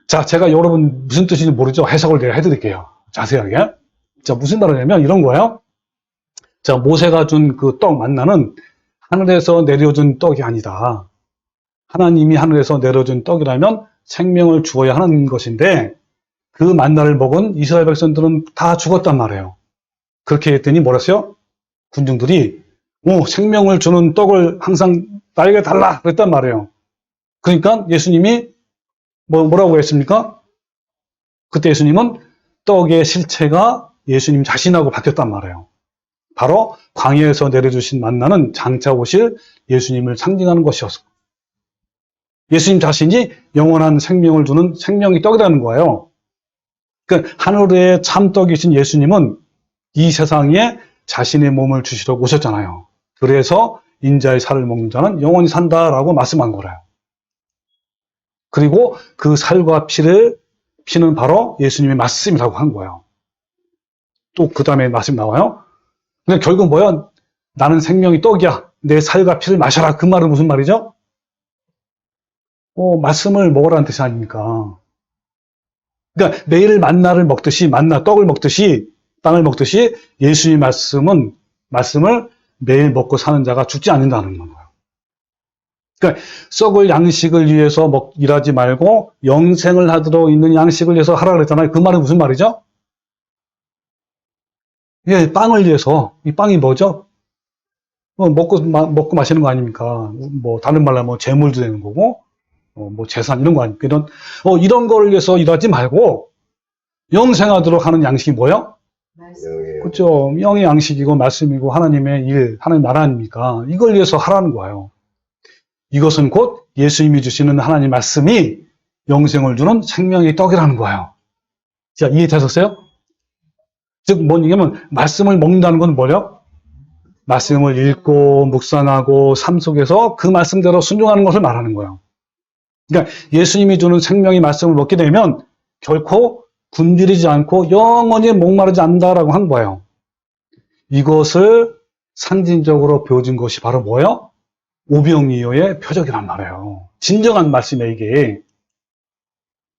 자, 제가 여러분 무슨 뜻인지 모르죠? 해석을 내가 해드릴게요. 자세하게. 자, 무슨 말이냐면 이런 거예요. 자, 모세가 준 그 떡 만나는 하늘에서 내려준 떡이 아니다. 하나님이 하늘에서 내려준 떡이라면 생명을 주어야 하는 것인데 그 만나를 먹은 이스라엘 백성들은 다 죽었단 말이에요. 그렇게 했더니 뭐랬어요? 군중들이 생명을 주는 떡을 항상 나에게 달라 그랬단 말이에요. 그러니까 예수님이 뭐라고 했습니까? 그때 예수님은 떡의 실체가 예수님 자신하고 바뀌었단 말이에요. 바로 광야에서 내려주신 만나는 장차 오실 예수님을 상징하는 것이었어. 예수님 자신이 영원한 생명을 주는 생명의 떡이라는 거예요. 그러니까 하늘의 참떡이신 예수님은 이 세상에 자신의 몸을 주시려고 오셨잖아요. 그래서 인자의 살을 먹는 자는 영원히 산다라고 말씀한 거래요. 그리고 그 살과 피는 바로 예수님의 말씀이라고 한 거예요. 또 그 다음에 말씀 나와요. 근데 결국 뭐야? 나는 생명이 떡이야. 내 살과 피를 마셔라. 그 말은 무슨 말이죠? 말씀을 먹으라는 뜻이 아닙니까? 그러니까 매일 만나를 먹듯이, 떡을 먹듯이, 빵을 먹듯이 예수의 말씀을 매일 먹고 사는 자가 죽지 않는다는 거예요. 그러니까 썩을 양식을 위해서 일하지 말고 영생을 하도록 있는 양식을 위해서 하라 그랬잖아요. 그 말은 무슨 말이죠? 예, 빵을 위해서. 이 빵이 뭐죠? 먹고 마시는 거 아닙니까? 다른 말로 하면 재물도 되는 거고, 재산 이런 거 아닙니까? 이런 거를 위해서 일하지 말고 영생하도록 하는 양식이 뭐예요? 그렇죠. 영의 양식이고 말씀이고 하나님의 일, 하나님 나라 아닙니까? 이걸 위해서 하라는 거예요. 이것은 곧 예수님이 주시는 하나님 말씀이 영생을 주는 생명의 떡이라는 거예요. 자, 이해되셨어요? 즉, 뭐냐면 말씀을 먹는다는 건 뭐예요? 말씀을 읽고 묵상하고 삶 속에서 그 말씀대로 순종하는 것을 말하는 거예요. 그러니까 예수님이 주는 생명의 말씀을 먹게 되면 결코 굶주리지 않고 영원히 목마르지 않는다라고 한 거예요. 이것을 상징적으로 보여준 것이 바로 뭐예요? 오병이어의 표적이란 말이에요. 진정한 말씀이에요, 이게.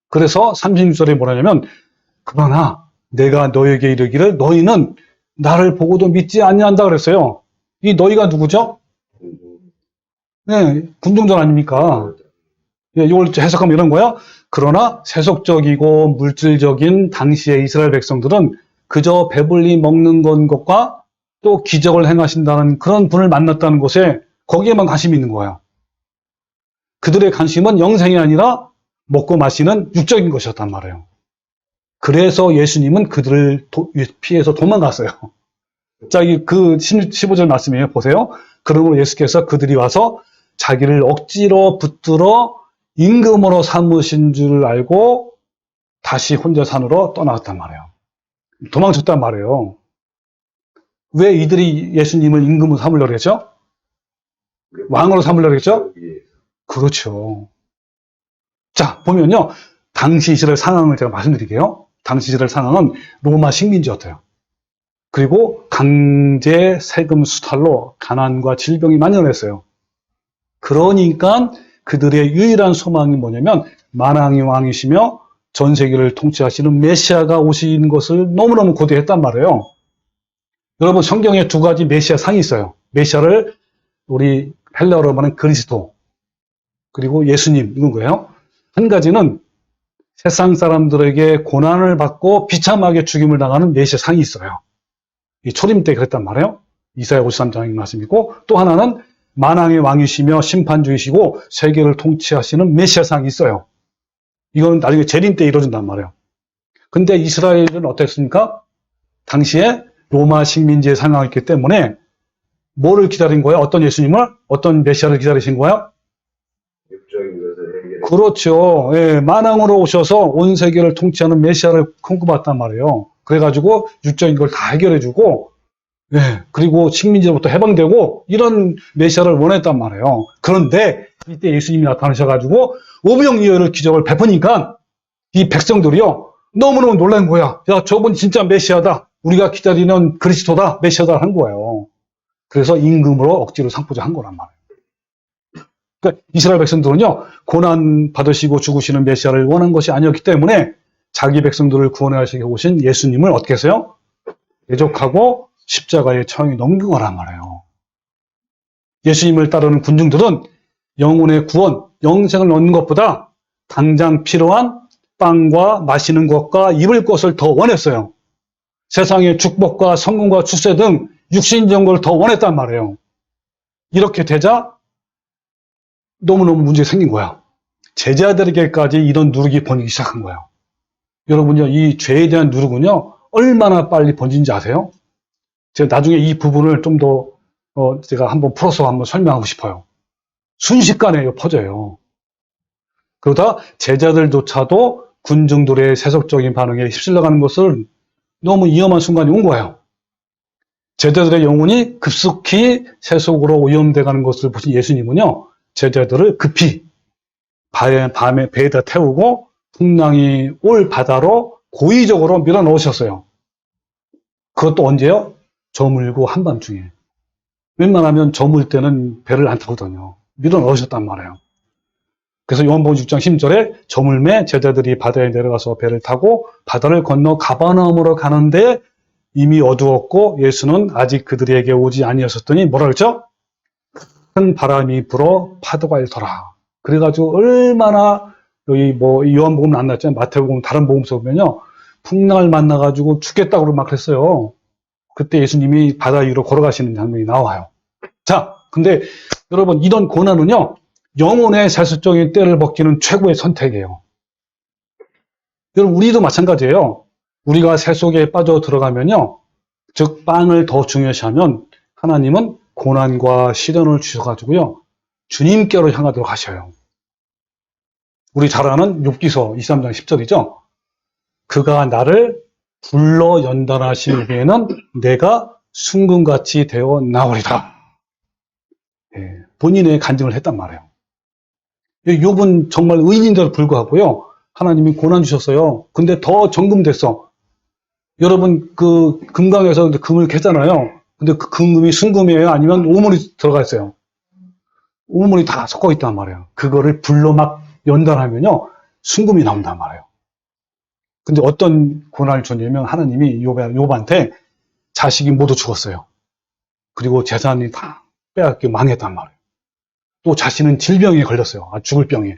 그래서 36절에 뭐라냐면 그러나 내가 너에게 이르기를 너희는 나를 보고도 믿지 아니한다 그랬어요. 이 너희가 누구죠? 네, 군중전 아닙니까? 이걸 해석하면 이런 거야. 그러나 세속적이고 물질적인 당시의 이스라엘 백성들은 그저 배불리 먹는 것과 또 기적을 행하신다는 그런 분을 만났다는 것에 거기에만 관심이 있는 거예요. 그들의 관심은 영생이 아니라 먹고 마시는 육적인 것이었단 말이에요. 그래서 예수님은 그들을 피해서 도망갔어요. 자, 그 15절 말씀이에요. 보세요. 그러므로 예수께서 그들이 와서 자기를 억지로 붙들어 임금으로 삼으신 줄 알고 다시 혼자 산으로 떠나갔단 말이에요. 도망쳤단 말이에요. 왜 이들이 예수님을 임금으로 삼으려고 했죠? 왕으로 삼으려고 했죠? 그렇죠. 자, 보면요. 당시 이스라엘 상황을 제가 말씀드릴게요. 당시 이스라엘 상황은 로마 식민지였대요. 그리고 강제 세금 수탈로 가난과 질병이 만연했어요. 그러니까 그들의 유일한 소망이 뭐냐면 만왕의 왕이시며 전 세계를 통치하시는 메시아가 오신 것을 너무너무 고대했단 말이에요. 여러분 성경에 두 가지 메시아 상이 있어요. 메시아를 우리 헬라어로 말하는 그리스도 그리고 예수님 이런 거예요. 한 가지는 세상 사람들에게 고난을 받고 비참하게 죽임을 당하는 메시아 상이 있어요. 이 초림 때 그랬단 말이에요. 이사야 53장의 말씀이고 또 하나는 만왕의 왕이시며 심판주이시고 세계를 통치하시는 메시아상이 있어요. 이건 나중에 재림 때 이루어진단 말이에요. 근데 이스라엘은 어땠습니까? 당시에 로마 식민지에 상황이었기 때문에 뭐를 기다린 거예요? 어떤 예수님을? 어떤 메시아를 기다리신 거예요? 육적인 것을 해결해 그렇죠. 예, 만왕으로 오셔서 온 세계를 통치하는 메시아를 꿈꿔봤단 말이에요. 그래가지고 육적인 걸 다 해결해주고, 예, 그리고 식민지로부터 해방되고, 이런 메시아를 원했단 말이에요. 그런데 이때 예수님이 나타나셔가지고, 오병이어의 기적을 베푸니까, 이 백성들이요, 너무너무 놀란 거야. 야, 저분 진짜 메시아다. 우리가 기다리는 그리스도다. 메시아다 한 거예요. 그래서 임금으로 억지로 상포자 한 거란 말이에요. 그러니까 이스라엘 백성들은요, 고난 받으시고 죽으시는 메시아를 원한 것이 아니었기 때문에 자기 백성들을 구원하시게 오신 예수님을 어떻게 했어요? 대적하고 십자가에 처형이 넘긴 거란 말이에요. 예수님을 따르는 군중들은 영혼의 구원, 영생을 얻는 것보다 당장 필요한 빵과 마시는 것과 입을 것을 더 원했어요. 세상의 축복과 성공과 출세 등 육신적인 걸 더 원했단 말이에요. 이렇게 되자 너무너무 문제가 생긴 거야. 제자들에게까지 이런 누룩이 번지기 시작한 거예요. 여러분요, 이 죄에 대한 누룩은요, 얼마나 빨리 번진지 아세요? 제가 나중에 이 부분을 좀 더, 제가 한번 풀어서 한번 설명하고 싶어요. 순식간에 퍼져요. 그러다 제자들조차도 군중들의 세속적인 반응에 휩쓸려가는 것을 너무 위험한 순간이 온 거예요. 제자들의 영혼이 급속히 세속으로 오염돼가는 것을 보신 예수님은요, 제자들을 급히 밤에 배에다 태우고 풍랑이 올 바다로 고의적으로 밀어 넣으셨어요. 그것도 언제요? 저물고 한밤중에. 웬만하면 저물 때는 배를 안 타거든요. 밀어 넣으셨단 말이에요. 그래서 요한복음 6장 10절에 저물매 제자들이 바다에 내려가서 배를 타고 바다를 건너 가버나움으로 가는데 이미 어두웠고 예수는 아직 그들에게 오지 아니하셨더니 뭐라 그랬죠? 큰 바람이 불어 파도가 일더라. 그래가지고 얼마나 여기 뭐 요한복음은 안 났지만 마태복음 다른 복음서 보면요, 풍랑을 만나가지고 죽겠다고 막 그랬어요. 그때 예수님이 바다 위로 걸어가시는 장면이 나와요. 자, 근데 여러분 이런 고난은요, 영혼의 세속적인 때를 벗기는 최고의 선택이에요. 여러분 우리도 마찬가지예요. 우리가 세속에 빠져 들어가면요, 즉 빵을 더 중요시하면 하나님은 고난과 시련을 주셔가지고요, 주님께로 향하도록 하셔요. 우리 잘 아는 욥기서 23장 10절이죠. 그가 나를 불러 연단하신 후에는 내가 순금같이 되어 나오리라. 예, 본인의 간증을 했단 말이에요. 욥은 정말 의인인데도 불구하고요, 하나님이 고난 주셨어요. 근데 더 정금됐어. 여러분 그 금강에서 금을 캐잖아요. 근데 그 금이 순금이에요? 아니면 오물이 들어가 있어요? 오물이 다 섞어 있단 말이에요. 그거를 불로 막 연단하면요, 순금이 나온단 말이에요. 근데 어떤 고난을 줬냐면 하나님이 욥한테 자식이 모두 죽었어요. 그리고 재산이 다 빼앗겨 망했단 말이에요. 또 자신은 질병에 걸렸어요. 죽을 병에.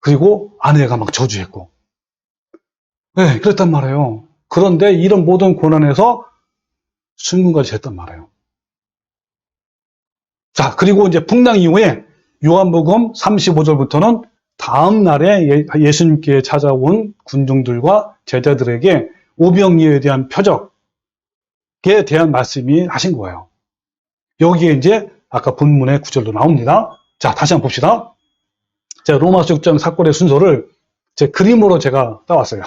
그리고 아내가 막 저주했고. 네, 그랬단 말이에요. 그런데 이런 모든 고난에서 순금까지 했단 말이에요. 자, 그리고 이제 풍랑 이후에 요한복음 35절부터는 다음 날에 예수님께 찾아온 군중들과 제자들에게 오병이어에 대한 표적에 대한 말씀이 하신 거예요. 여기에 이제 아까 본문의 구절도 나옵니다. 자, 다시 한번 봅시다. 제가 로마서 6장 사건의 순서를 제 그림으로 제가 따왔어요.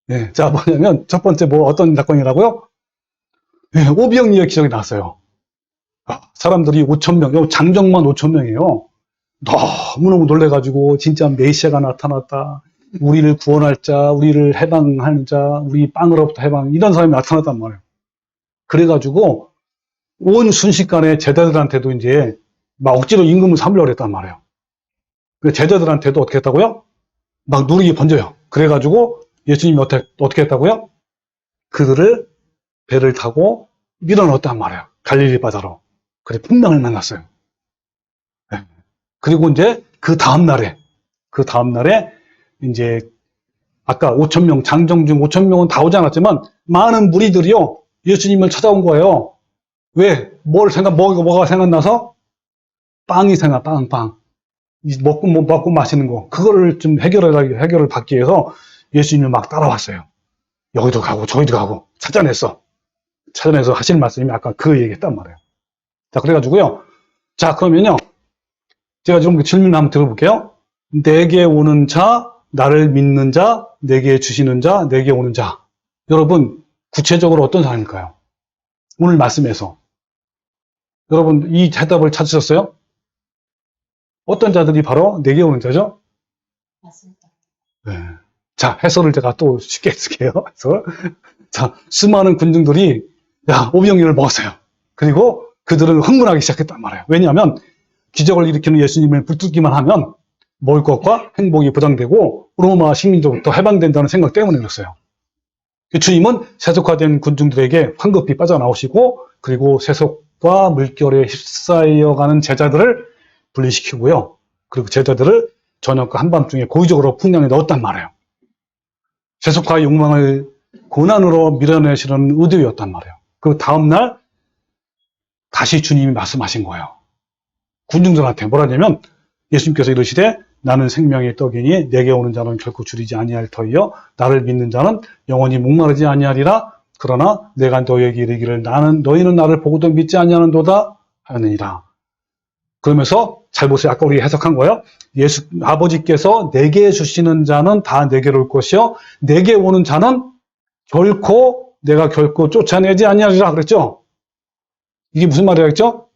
네, 자, 뭐냐면 첫 번째 어떤 사건이라고요? 네, 오병이어 기적이 나왔어요. 사람들이 5,000명, 장정만 5,000명이에요. 너무너무 놀래가지고 진짜 메시아가 나타났다. 우리를 구원할 자, 우리를 해방하는 자, 우리 빵으로부터 해방, 이런 사람이 나타났단 말이에요. 그래가지고 온 순식간에 제자들한테도 이제 막 억지로 임금을 삼으려고 했단 말이에요. 제자들한테도 어떻게 했다고요? 막 누룩이 번져요. 그래가지고 예수님이 어떻게 했다고요? 그들을 배를 타고 밀어넣었단 말이에요. 갈릴리 바다로. 그래, 풍랑을 만났어요. 네. 그리고 이제 그 다음날에 이제 아까 5,000명, 장정중 5,000명은 다 오지 않았지만 많은 무리들이요, 예수님을 찾아온 거예요. 왜? 뭐가 생각나서? 빵이 빵. 먹고 마시는 거. 그거를 좀 해결을 받기 위해서 예수님을 막 따라왔어요. 여기도 가고 저기도 가고 찾아내서 하시는 말씀이 아까 그 얘기 했단 말이에요. 자, 그래가지고요. 자, 그러면요. 제가 좀 질문 한번 들어볼게요. 내게 오는 자, 나를 믿는 자, 내게 주시는 자, 내게 오는 자. 여러분, 구체적으로 어떤 사람일까요? 오늘 말씀에서. 여러분, 이 대답을 찾으셨어요? 어떤 자들이 바로 내게 오는 자죠? 맞습니다. 네. 자, 해설을 제가 또 쉽게 해줄게요. 자, 수많은 군중들이, 야, 오병이어를 먹었어요. 그리고 그들은 흥분하기 시작했단 말이에요. 왜냐하면, 기적을 일으키는 예수님을 붙들기만 하면, 먹을 것과 행복이 보장되고, 로마 식민지로부터 해방된다는 생각 때문이었어요. 주님은 세속화된 군중들에게 황급히 빠져나오시고, 그리고 세속과 물결에 휩싸여가는 제자들을 분리시키고요. 그리고 제자들을 저녁과 한밤중에 고의적으로 풍랑에 넣었단 말이에요. 세속화의 욕망을 고난으로 밀어내시는 의도였단 말이에요. 그 다음날 다시 주님이 말씀하신 거예요. 군중들한테 뭐라냐면 예수님께서 이르시되 나는 생명의 떡이니 내게 오는 자는 결코 줄이지 아니할 터이요 나를 믿는 자는 영원히 목마르지 아니하리라. 그러나 내가 너희에게 이르기를 너희는 나를 보고도 믿지 아니하는도다 하느니라. 그러면서 잘 보세요. 아까 우리 해석한 거예요. 아버지께서 내게 주시는 자는 다 내게로 올 것이요 내게 오는 자는 내가 결코 쫓아내지 아니하리라 그랬죠. 이게 무슨 말이었죠?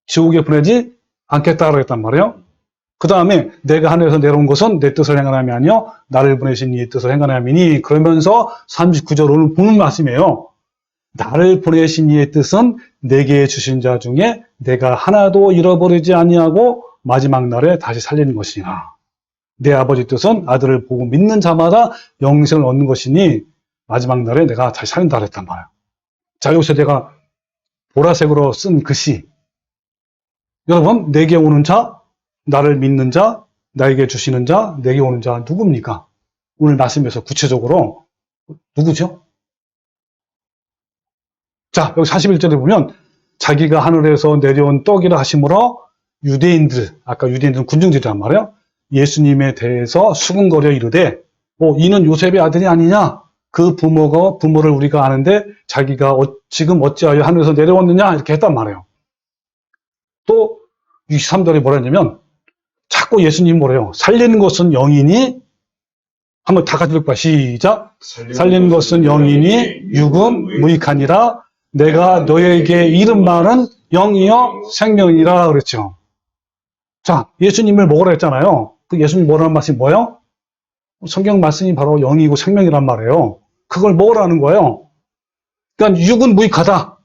지옥에 보내지 않겠다 그랬단 말이에요. 그 다음에 내가 하늘에서 내려온 것은 내 뜻을 행하는 함이 아니요 나를 보내신 이의 뜻을 행하는 함이니. 그러면서 39절 오늘 보는 말씀이에요. 나를 보내신 이의 뜻은 내게 주신 자 중에 내가 하나도 잃어버리지 아니하고 마지막 날에 다시 살리는 것이니라. 내 아버지 뜻은 아들을 보고 믿는 자마다 영생을 얻는 것이니 마지막 날에 내가 다시 살린다 그랬단 말이에요. 자, 여기서 제가 보라색으로 쓴 글씨. 여러분, 내게 오는 자, 나를 믿는 자, 나에게 주시는 자, 내게 오는 자 누굽니까? 오늘 말씀에서 구체적으로 누구죠? 자, 여기 41절에 보면 자기가 하늘에서 내려온 떡이라 하심으로 아까 유대인들은 군중들이란 말이에요. 예수님에 대해서 수군거려 이르되 이는 요셉의 아들이 아니냐? 그 부모를 우리가 아는데 자기가 지금 어찌하여 하늘에서 내려왔느냐? 이렇게 했단 말이에요. 또 63절에 뭐라 했냐면 자꾸 예수님이 뭐래요? 살리는 것은 영이니 한번 다 같이 읽을까? 시작. 살리는 것은 영이니 육은 무익하니라. 내가 너에게 이른 말은 영이요 생명이라 그랬죠. 자, 예수님을 먹으라 했잖아요. 그 예수님 뭐라는 말씀이 뭐예요? 성경 말씀이 바로 영이고 생명이란 말이에요. 그걸 먹으라는 거예요. 그러니까 육은 무익하다.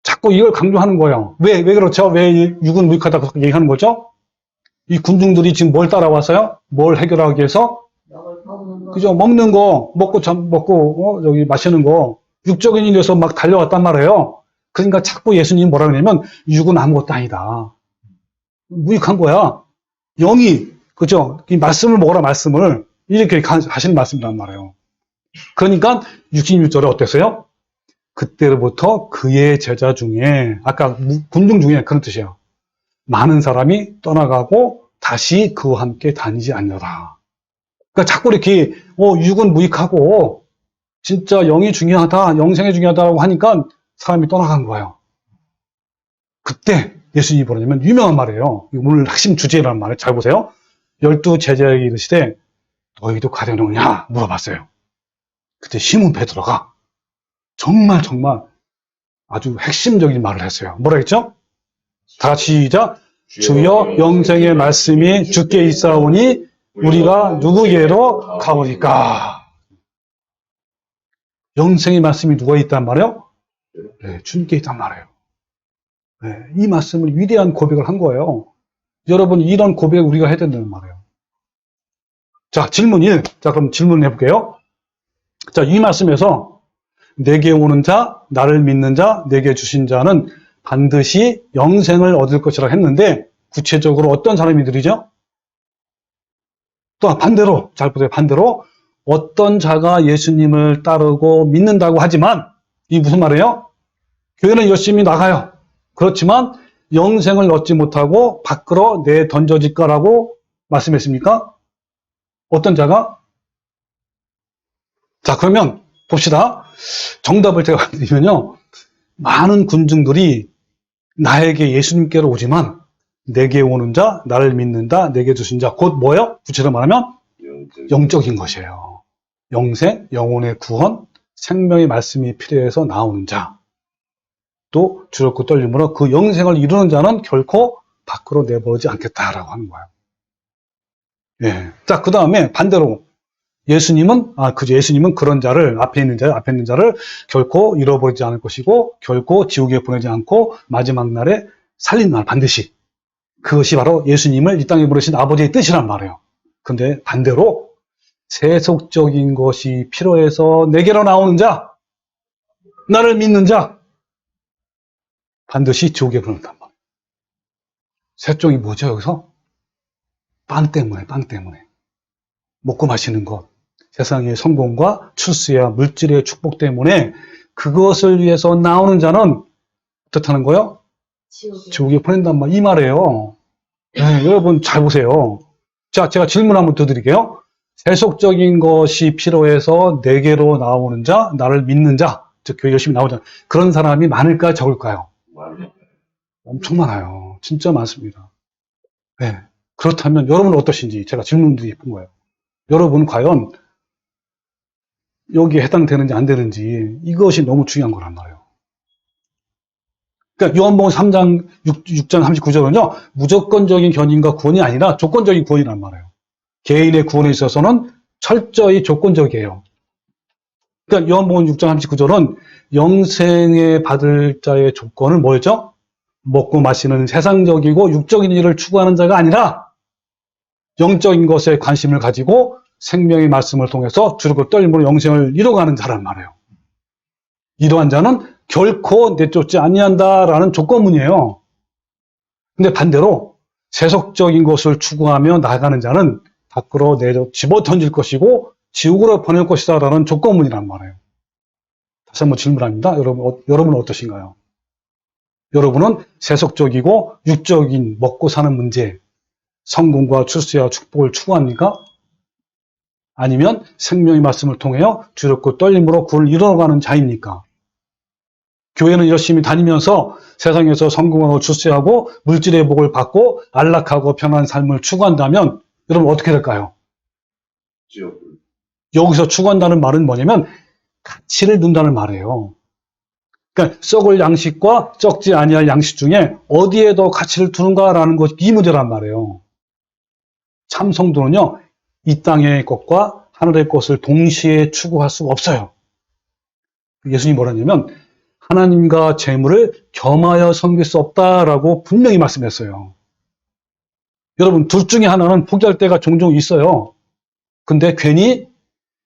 자꾸 이걸 강조하는 거예요. 왜 그렇죠? 왜 육은 무익하다 그렇게 얘기하는 거죠? 이 군중들이 지금 뭘 따라왔어요? 뭘 해결하기 위해서? 그죠? 먹는 거, 먹고, 여기 마시는 거, 육적인 일에서 막 달려왔단 말이에요. 그러니까 자꾸 예수님이 뭐라 그러냐면, 육은 아무것도 아니다. 무익한 거야. 영이, 그죠? 이 말씀을 먹어라, 말씀을. 이렇게 하시는 말씀이란 말이에요. 그러니까 66절에 어땠어요? 그때로부터 그의 제자 중에, 아까 군중 중에 그런 뜻이에요. 많은 사람이 떠나가고 다시 그와 함께 다니지 않느라. 그러니까 자꾸 이렇게 육은 무익하고 진짜 영이 중요하다, 영생이 중요하다고 하니까 사람이 떠나간 거예요. 그때 예수님이 뭐냐면 유명한 말이에요. 오늘 핵심 주제라는 말을 잘 보세요. 12 제자에게 이르시되 너희도 가려느냐 물어봤어요. 그때 시몬 베드로가 정말 아주 핵심적인 말을 했어요. 뭐라 했죠? 다 같이 시작. 주여 영생의 말씀이 주께 있사오니 우리가 누구에게로 가오리까? 영생의 말씀이 누가 있단 말이에요? 네, 주님께 있단 말이에요. 네, 이 말씀을 위대한 고백을 한 거예요. 여러분, 이런 고백을 우리가 해야 된다는 말이에요. 자, 질문 1. 자, 그럼 질문을 해볼게요. 자, 이 말씀에서 내게 오는 자, 나를 믿는 자, 내게 주신 자는 반드시 영생을 얻을 것이라 했는데 구체적으로 어떤 사람이들이죠? 또 반대로, 잘 보세요. 반대로 어떤 자가 예수님을 따르고 믿는다고 하지만 이게 무슨 말이에요? 교회는 열심히 나가요. 그렇지만 영생을 얻지 못하고 밖으로 내던져질 거라고 말씀했습니까? 어떤 자가? 자, 그러면 봅시다. 정답을 제가 드리면요. 많은 군중들이 나에게 예수님께로 오지만 내게 오는 자, 나를 믿는다, 내게 주신 자, 곧 뭐예요? 구체적으로 말하면 영적인 것이에요. 영생, 영혼의 구원, 생명의 말씀이 필요해서 나오는 자. 또 두렵고 떨림으로 그 영생을 이루는 자는 결코 밖으로 내버리지 않겠다라고 하는 거예요. 예. 자, 그 다음에 반대로 예수님은 그런 자를, 앞에 있는 자를 결코 잃어버리지 않을 것이고, 결코 지옥에 보내지 않고, 마지막 날에 살린 날, 반드시. 그것이 바로 예수님을 이 땅에 보내신 아버지의 뜻이란 말이에요. 근데 반대로, 세속적인 것이 필요해서 내게로 나오는 자, 나를 믿는 자, 반드시 지옥에 보낸단 말이에요. 세종이 뭐죠, 여기서? 빵 때문에. 먹고 마시는 것. 세상의 성공과 출세와 물질의 축복 때문에 그것을 위해서 나오는 자는 어떻다는 거예요? 지옥에 보낸단 말, 이 말이에요. 네, 여러분 잘 보세요. 자, 제가 질문 한번 더 드릴게요. 세속적인 것이 필요해서 내게로 나오는 자, 나를 믿는 자, 즉 교회 열심히 나오자. 그런 사람이 많을까요, 적을까요? 엄청 많아요. 진짜 많습니다. 네. 그렇다면 여러분은 어떠신지 제가 질문도 예쁜 거예요. 여러분 과연 여기에 해당되는지 안 되는지 이것이 너무 중요한 거란 말이에요. 그러니까 요한복음 3장 6장 39절은요. 무조건적인 견인과 구원이 아니라 조건적인 구원이란 말이에요. 개인의 구원에 있어서는 철저히 조건적이에요. 그러니까 요한복음 6장 39절은 영생에 받을 자의 조건은 뭐였죠? 먹고 마시는 세상적이고 육적인 일을 추구하는 자가 아니라 영적인 것에 관심을 가지고 생명의 말씀을 통해서 두렵고 떨림으로 영생을 이뤄가는 자란 말이에요. 이러한 자는 결코 내쫓지 아니한다라는 조건문이에요. 근데 반대로 세속적인 것을 추구하며 나아가는 자는 밖으로 집어 던질 것이고 지옥으로 보낼 것이다라는 조건문이란 말이에요. 다시 한번 질문합니다. 여러분은 어떠신가요? 여러분은 세속적이고 육적인 먹고 사는 문제, 성공과 출세와 축복을 추구합니까? 아니면 생명의 말씀을 통하여 두렵고 떨림으로 구원을 이뤄가는 자입니까? 교회는 열심히 다니면서 세상에서 성공하고 출세하고 물질의 복을 받고 안락하고 편안한 삶을 추구한다면 여러분 어떻게 될까요? 여기서 추구한다는 말은 뭐냐면 가치를 둔다는 말이에요. 그러니까 썩을 양식과 썩지 아니할 양식 중에 어디에 더 가치를 두는가라는 것이 이 문제란 말이에요. 참 성도는요, 이 땅의 것과 하늘의 것을 동시에 추구할 수가 없어요. 예수님이 뭐라냐면 하나님과 재물을 겸하여 섬길 수 없다라고 분명히 말씀했어요. 여러분, 둘 중에 하나는 포기할 때가 종종 있어요. 근데 괜히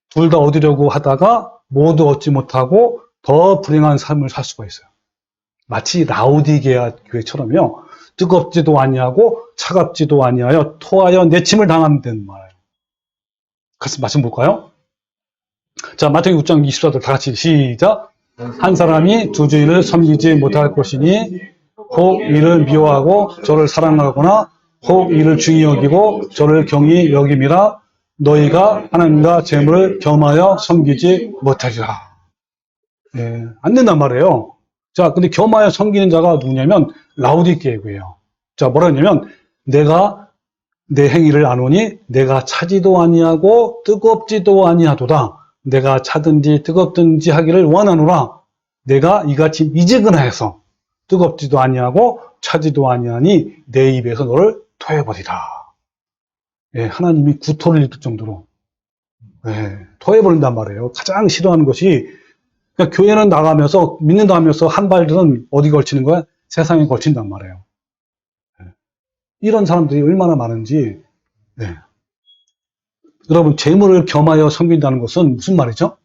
둘 다 얻으려고 하다가 모두 얻지 못하고 더 불행한 삶을 살 수가 있어요. 마치 라오디게아 교회처럼요. 뜨겁지도 아니하고 차갑지도 아니하여 토하여 내침을 당한다는 말이에요. 같이 말씀 볼까요? 자, 마태복음 6장 24절 다 같이 시작. 한 사람이 두 주인을 섬기지 못할 것이니 혹 이를 미워하고 저를 사랑하거나 혹 이를 중히 여기고 저를 경히 여김이라 너희가 하나님과 재물을 겸하여 섬기지 못하리라. 네, 안 된단 말이에요. 자, 근데 겸하여 섬기는 자가 누구냐면 라오디게아예요. 자, 뭐라 했냐면 내가 내 행위를 아노니 내가 차지도 아니하고 뜨겁지도 아니하도다. 내가 차든지 뜨겁든지 하기를 원하노라. 내가 이같이 미지근하여서 뜨겁지도 아니하고 차지도 아니하니 내 입에서 너를 토해버리라. 예, 하나님이 구토를 일으킬 정도로 토해버린단 말이에요. 가장 싫어하는 것이 그러니까 교회는 나가면서 믿는다 하면서 한 발들은 어디 걸치는 거야? 세상에 걸친단 말이에요. 이런 사람들이 얼마나 많은지. 네. 여러분, 재물을 겸하여 섬긴다는 것은 무슨 말이죠?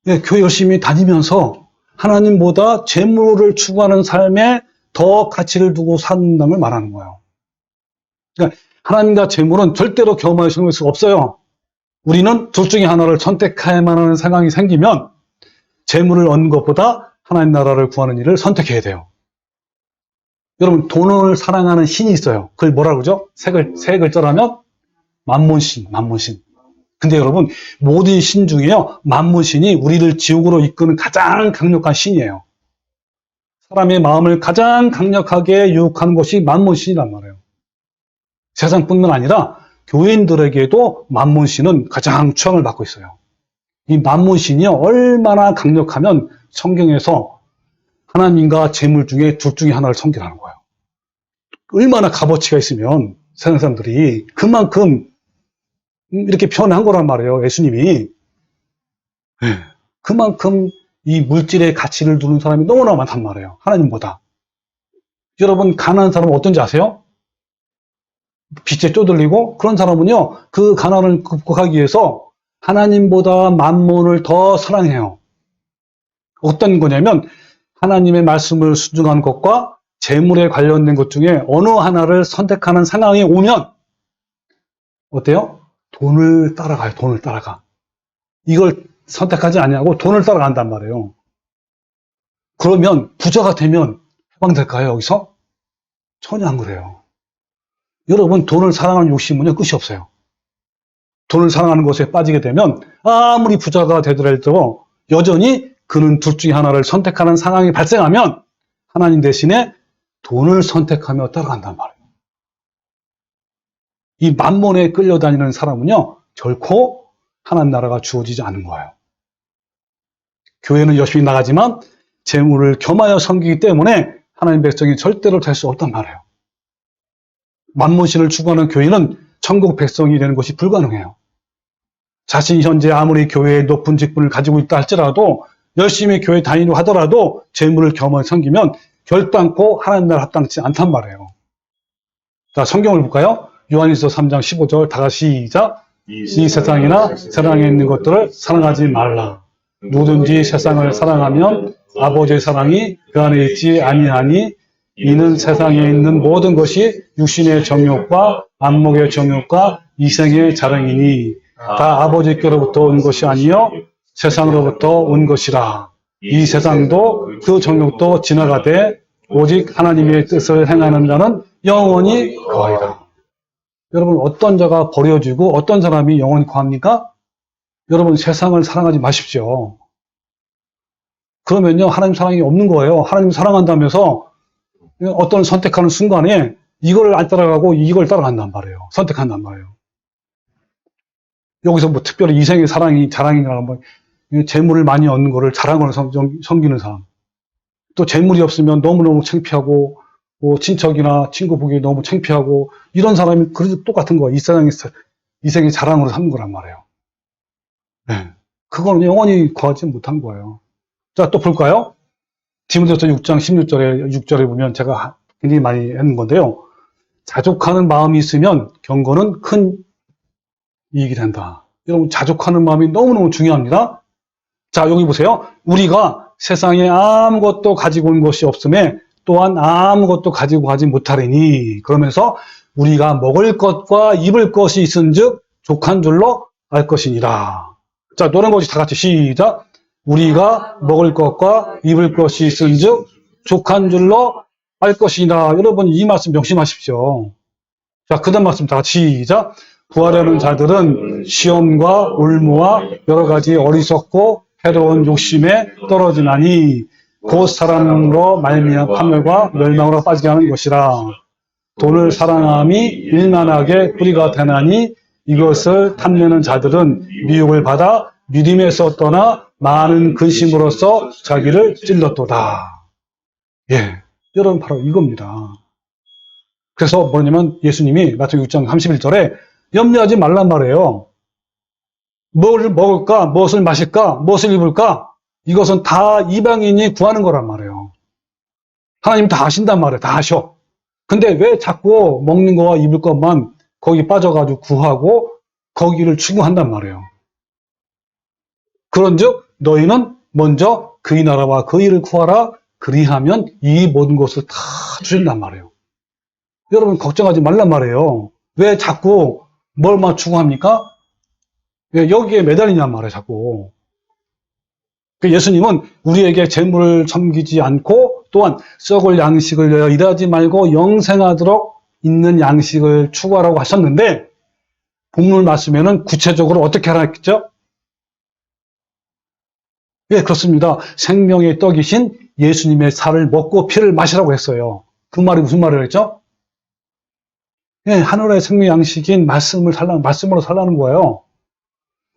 네, 교회 열심히 다니면서 하나님보다 재물을 추구하는 삶에 더 가치를 두고 산다는 걸 말하는 거예요. 그러니까 하나님과 재물은 절대로 겸하여 섬길 수가 없어요. 우리는 둘 중에 하나를 선택해야만 하는 상황이 생기면 재물을 얻는 것보다 하나님 나라를 구하는 일을 선택해야 돼요. 여러분, 돈을 사랑하는 신이 있어요. 그걸 뭐라 그러죠? 세 글자라면 만몬신. 근데 여러분, 모든 신 중에요, 만몬신이 우리를 지옥으로 이끄는 가장 강력한 신이에요. 사람의 마음을 가장 강력하게 유혹하는 것이 만몬신이란 말이에요. 세상뿐만 아니라 교인들에게도 만몬신은 가장 추앙을 받고 있어요. 이 만몬신이 얼마나 강력하면 성경에서 하나님과 재물 중에 둘 중에 하나를 섬기라는 거예요. 얼마나 값어치가 있으면 세상 사람들이 그만큼 이렇게 표현한 거란 말이에요. 예수님이. 그만큼 이 물질의 가치를 두는 사람이 너무나 많단 말이에요. 하나님보다. 여러분 가난한 사람은 어떤지 아세요? 빚에 쪼들리고 그런 사람은요. 그 가난을 극복하기 위해서 하나님보다 만몬을 더 사랑해요. 어떤 거냐면 하나님의 말씀을 순종하는 것과 재물에 관련된 것 중에 어느 하나를 선택하는 상황이 오면 어때요? 돈을 따라가요. 돈을 따라가. 이걸 선택하지 않냐고 돈을 따라간단 말이에요. 그러면 부자가 되면 해방될까요? 여기서? 전혀 안 그래요. 여러분 돈을 사랑하는 욕심은요 끝이 없어요. 돈을 사랑하는 것에 빠지게 되면 아무리 부자가 되더라도 여전히 그는 둘 중에 하나를 선택하는 상황이 발생하면 하나님 대신에 돈을 선택하며 따라간단 말이에요. 이 만몬에 끌려다니는 사람은요 결코 하나님 나라가 주어지지 않는 거예요. 교회는 열심히 나가지만 재물을 겸하여 섬기기 때문에 하나님 백성이 절대로 될 수 없단 말이에요. 만몬신을 추구하는 교회는 천국 백성이 되는 것이 불가능해요. 자신이 현재 아무리 교회에 높은 직분을 가지고 있다 할지라도 열심히 교회 다니려고 하더라도 재물을 겸하여 섬기면 결단코 하나님 나라 합당치 않단 말이에요. 자, 성경을 볼까요? 요한일서 3장 15절 다 같이 시작. 이 세상이나 세상에 있는 것들을 사랑하지 말라. 누구든지 세상을 사랑하면 아버지의 사랑이 그 안에 있지 아니하니 이는 세상에 있는 모든 것이 육신의 정욕과 안목의 정욕과 이생의 자랑이니 다 아버지께로부터 온 것이 아니요 세상으로부터 온 것이라. 이 세상도 그 정욕도 지나가되 오직 하나님의 뜻을 행하는 자는 영원히 거하리라. 여러분 어떤 자가 버려지고 어떤 사람이 영원히 거합니까? 여러분 세상을 사랑하지 마십시오. 그러면요 하나님 사랑이 없는 거예요. 하나님 사랑한다면서 어떤 선택하는 순간에 이걸 안 따라가고 이걸 따라간단 말이에요. 선택한단 말이에요. 여기서 뭐 특별히 이생의 사랑이 자랑이나 뭐 재물을 많이 얻는 거를 자랑으로 섬기는 사람. 또 재물이 없으면 너무너무 창피하고 뭐 친척이나 친구 보기 너무 창피하고 이런 사람이 그래도 똑같은 거예요. 이생의 자랑으로 삼는 거란 말이에요. 네. 그거는 영원히 구하지 못한 거예요. 자, 또 볼까요? 디모데후서 6장 6절에 보면 제가 굉장히 많이 했는 건데요. 자족하는 마음이 있으면 경건은 큰 이익이 된다. 여러분 자족하는 마음이 너무너무 중요합니다. 자, 여기 보세요. 우리가 세상에 아무것도 가지고 온 것이 없음에 또한 아무것도 가지고 가지 못하리니 그러면서 우리가 먹을 것과 입을 것이 있은즉 족한 줄로 알 것이니라. 자, 노래 것이 다 같이 시작. 우리가 먹을 것과 입을 것이 있은즉 족한 줄로 알 것이니라. 여러분 이 말씀 명심하십시오. 자, 그다음 말씀 다 같이 시작. 구하려는 자들은 시험과 올무와 여러 가지 어리석고 해로운 욕심에 떨어지나니 곧 사람으로 말미암아 파멸과 멸망으로 빠지게 하는 것이라. 돈을 사랑함이 일만하게 뿌리가 되나니 이것을 탐내는 자들은 미혹을 받아 믿음에서 떠나 많은 근심으로써 자기를 찔렀도다. 예, 여러분 바로 이겁니다. 그래서 뭐냐면 예수님이 마태복음 6장 31절에 염려하지 말란 말이에요. 뭘 먹을까? 무엇을 마실까? 무엇을 입을까? 이것은 다 이방인이 구하는 거란 말이에요. 하나님 다 아신단 말이에요. 다 아셔. 근데 왜 자꾸 먹는 거와 입을 것만 거기 빠져가지고 구하고 거기를 추구한단 말이에요. 그런즉 너희는 먼저 그의 나라와 그 일을 구하라. 그리하면 이 모든 것을 다 주신단 말이에요. 여러분 걱정하지 말란 말이에요. 왜 자꾸 뭘만 추구합니까? 왜 여기에 매달리냔 말이에요. 자꾸. 예수님은 우리에게 재물을 섬기지 않고 또한 썩을 양식을 위하여 일하지 말고 영생하도록 있는 양식을 추구하라고 하셨는데 본문 말씀에는 구체적으로 어떻게 하라 했죠? 예, 그렇습니다. 생명의 떡이신 예수님의 살을 먹고 피를 마시라고 했어요. 그 말이 무슨 말이라고 했죠? 예, 하늘의 생명 양식인 말씀으로 살라는 거예요.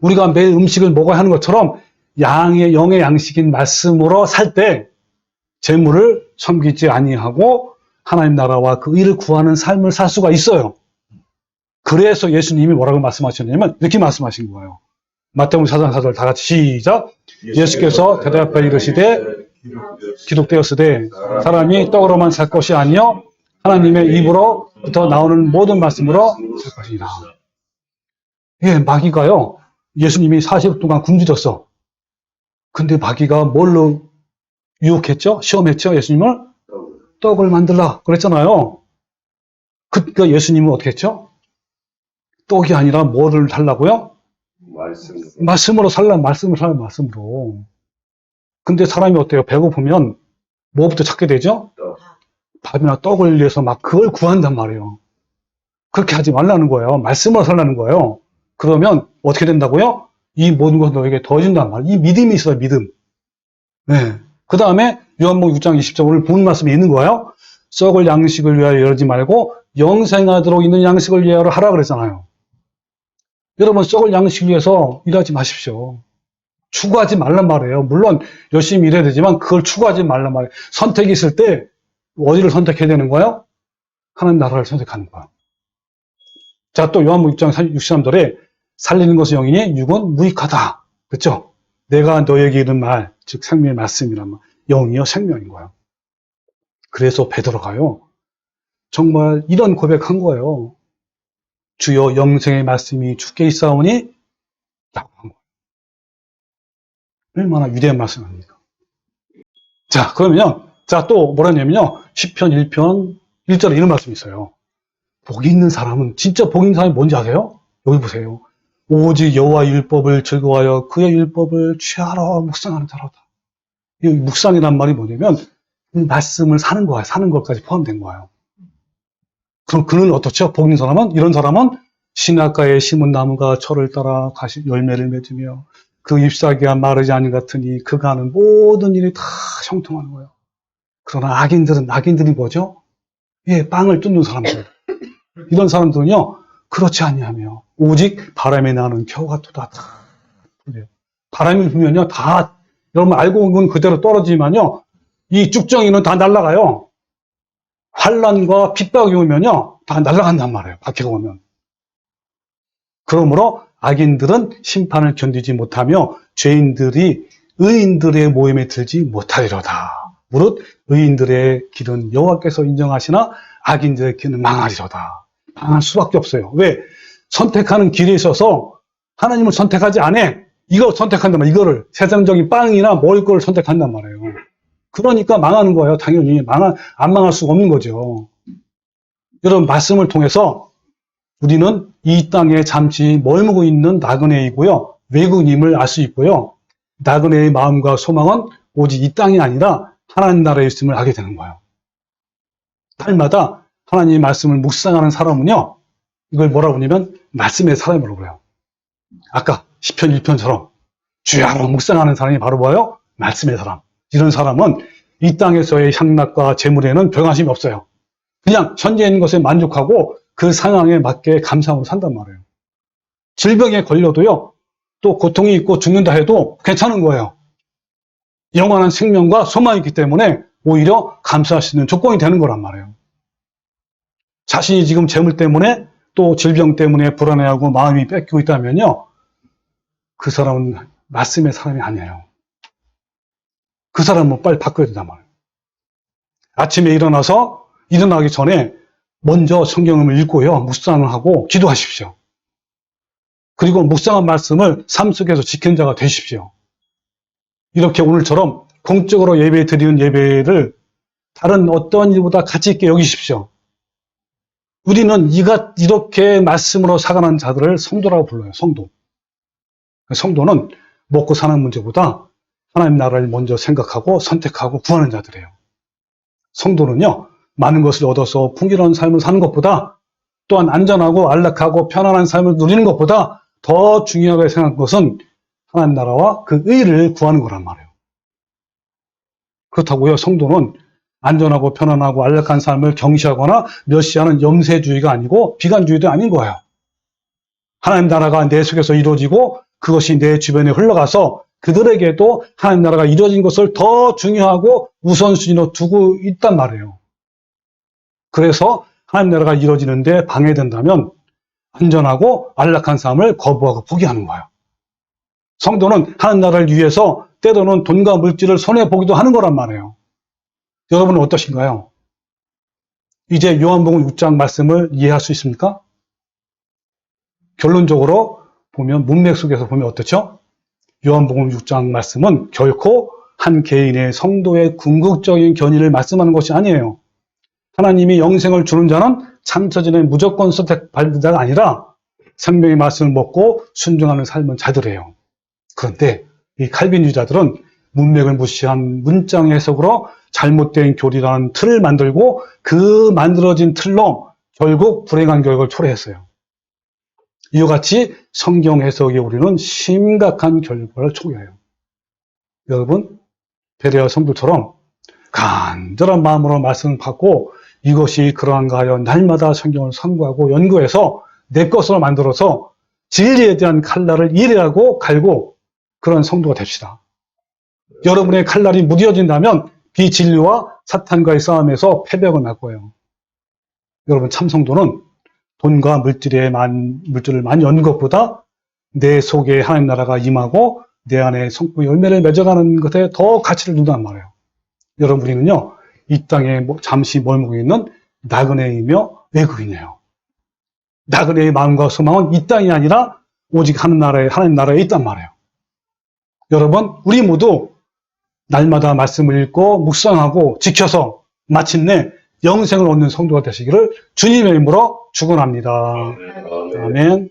우리가 매일 음식을 먹어야 하는 것처럼 영의 양식인 말씀으로 살 때 재물을 섬기지 아니하고 하나님 나라와 그 의를 구하는 삶을 살 수가 있어요. 그래서 예수님이 뭐라고 말씀하셨냐면 이렇게 말씀하신 거예요. 마태복음 4장 4절 다 같이 시작. 예수께서 대답하여 이르시되 기록되었으되 사람이 떡으로만 살 것이 아니요 하나님의 입으로부터 나오는 모든 말씀으로 살 것이니라. 예, 마귀가요. 예수님이 40일 동안 굶주렸어. 근데 마귀가 뭘로 유혹했죠? 시험했죠? 예수님을? 떡을 만들라 그랬잖아요. 그러니까 예수님은 어떻게 했죠? 떡이 아니라 뭐를 살라고요? 말씀으로 살라, 말씀으로. 근데 사람이 어때요? 배고프면 뭐부터 찾게 되죠? 밥이나 떡을 위해서 막 그걸 구한단 말이에요. 그렇게 하지 말라는 거예요. 말씀으로 살라는 거예요. 그러면 어떻게 된다고요? 이 모든 것을 너에게 더해준단 말이에요. 이 믿음이 있어요, 믿음. 네. 그 다음에 요한복음 6장 20절 오늘 본 말씀이 있는 거예요. 썩을 양식을 위하여 이러지 말고 영생하도록 있는 양식을 위하여 하라 그랬잖아요. 여러분 썩을 양식을 위해서 일하지 마십시오. 추구하지 말란 말이에요. 물론 열심히 일해야 되지만 그걸 추구하지 말란 말이에요. 선택이 있을 때 어디를 선택해야 되는 거예요? 하나님 나라를 선택하는 거예요. 자, 또 요한복음 6장 63절에 살리는 것은 영이니 육은 무익하다. 그렇죠? 내가 너에게 이른 말, 즉 생명의 말씀이란 말, 영이요 생명인 거예요. 그래서 베드로가요. 정말 이런 고백한 거예요. 주여 영생의 말씀이 주께 있사오니 라고 한 거예요. 얼마나 위대한 말씀 아닙니까? 자, 그러면요. 자, 또 뭐라 했냐면요. 시편 1편 1절에 이런 말씀이 있어요. 복 있는 사람은, 진짜 복 있는 사람이 뭔지 아세요? 여기 보세요. 오직 여호와의 율법을 즐거워하여 그의 율법을 취하러 묵상하는 자로다. 이 묵상이란 말이 뭐냐면 말씀을 사는 거야. 사는 것까지 포함된 거예요. 그럼 그는 어떻죠? 복 있는 사람은? 이런 사람은 신학가에 심은 나무가 철을 따라 열매를 맺으며 그 잎사귀가 마르지 않은 같으니 그가 하는 모든 일이 다 형통하는 거예요. 그러나 악인들이 뭐죠? 예, 빵을 뜯는 사람들. 이런 사람들은요, 그렇지 아니하며 오직 바람에 나는 겨같도다. 바람이 불면요, 다 여러분 알고 온 건 그대로 떨어지지만요, 이 쭉정이는 다 날아가요. 환란과 핍박이 오면요, 다 날아간단 말이에요. 박해가 오면. 그러므로 악인들은 심판을 견디지 못하며 죄인들이 의인들의 모임에 들지 못하리로다. 무릇 의인들의 길은 여호와께서 인정하시나 악인들의 길은 망하리로다. 망할 수밖에 없어요. 왜? 선택하는 길에 있어서 하나님을 선택하지 않아. 이거 선택한단 말이에요. 이거를 세상적인 빵이나 먹을 걸 선택한단 말이에요. 그러니까 망하는 거예요. 당연히 안 망할 수가 없는 거죠. 여러분 말씀을 통해서 우리는 이 땅에 잠시 머물고 있는 나그네이고요. 외국인임을 알 수 있고요. 나그네의 마음과 소망은 오직 이 땅이 아니라 하나님 나라에 있음을 알게 되는 거예요. 달마다 하나님의 말씀을 묵상하는 사람은요. 이걸 뭐라고 하냐면 말씀의 사람이라고 그래요. 아까 시편 1편처럼 주여 묵상하는 사람이 바로 뭐예요? 말씀의 사람. 이런 사람은 이 땅에서의 향락과 재물에는 별 관심이 없어요. 그냥 현재 있는 것에 만족하고 그 상황에 맞게 감사하고 산단 말이에요. 질병에 걸려도요. 또 고통이 있고 죽는다 해도 괜찮은 거예요. 영원한 생명과 소망이 있기 때문에 오히려 감사할 수 있는 조건이 되는 거란 말이에요. 자신이 지금 재물 때문에 또 질병 때문에 불안해하고 마음이 뺏기고 있다면요. 그 사람은 말씀의 사람이 아니에요. 그 사람은 빨리 바꿔야 된단 말이에요. 아침에 일어나기 전에 먼저 성경을 읽고요. 묵상을 하고 기도하십시오. 그리고 묵상한 말씀을 삶 속에서 지키는 자가 되십시오. 이렇게 오늘처럼 공적으로 예배 드리는 예배를 다른 어떤 일보다 가치 있게 여기십시오. 우리는 이렇게 말씀으로 살아가는 자들을 성도라고 불러요. 성도. 성도는 먹고 사는 문제보다 하나님 나라를 먼저 생각하고 선택하고 구하는 자들이에요. 성도는요. 많은 것을 얻어서 풍요로운 삶을 사는 것보다 또한 안전하고 안락하고 편안한 삶을 누리는 것보다 더 중요하게 생각한 것은 하나님 나라와 그 의를 구하는 거란 말이에요. 그렇다고요. 성도는 안전하고 편안하고 안락한 삶을 경시하거나 멸시하는 염세주의가 아니고 비관주의도 아닌 거예요. 하나님 나라가 내 속에서 이루어지고 그것이 내 주변에 흘러가서 그들에게도 하나님 나라가 이루어진 것을 더 중요하고 우선순위로 두고 있단 말이에요. 그래서 하나님 나라가 이루어지는데 방해된다면 안전하고 안락한 삶을 거부하고 포기하는 거예요. 성도는 하나님 나라를 위해서 때로는 돈과 물질을 손해보기도 하는 거란 말이에요. 여러분은 어떠신가요? 이제 요한복음 6장 말씀을 이해할 수 있습니까? 결론적으로 보면 문맥 속에서 보면 어떻죠? 요한복음 6장 말씀은 결코 한 개인의 성도의 궁극적인 견인을 말씀하는 것이 아니에요. 하나님이 영생을 주는 자는 창세전에 무조건 선택받는 자가 아니라 생명의 말씀을 먹고 순종하는 삶은 자들이에요. 그런데 이 칼빈주의자들은 문맥을 무시한 문장 해석으로 잘못된 교리라는 틀을 만들고 그 만들어진 틀로 결국 불행한 결과를 초래했어요. 이와 같이 성경 해석에 우리는 심각한 결과를 초래해요. 여러분, 베레아 성도처럼 간절한 마음으로 말씀을 받고 이것이 그러한가 하여 날마다 성경을 상고하고 연구해서 내 것으로 만들어서 진리에 대한 칼날을 이해하고 갈고 그런 성도가 됩시다. 여러분의 칼날이 무뎌진다면 비진리와 사탄과의 싸움에서 패배가 날 거예요. 여러분 참 성도는 돈과 물질을 많이 얻는 것보다 내 속에 하나님 나라가 임하고 내 안에 성부 열매를 맺어가는 것에 더 가치를 둔단 말이에요. 여러분 우리는요 이 땅에 잠시 머물고 있는 나그네이며 외국인이에요. 나그네의 마음과 소망은 이 땅이 아니라 오직 하나님 나라에 있단 말이에요. 여러분 우리 모두 날마다 말씀을 읽고 묵상하고 지켜서 마침내 영생을 얻는 성도가 되시기를 주님의 이름으로 축원합니다. 아멘.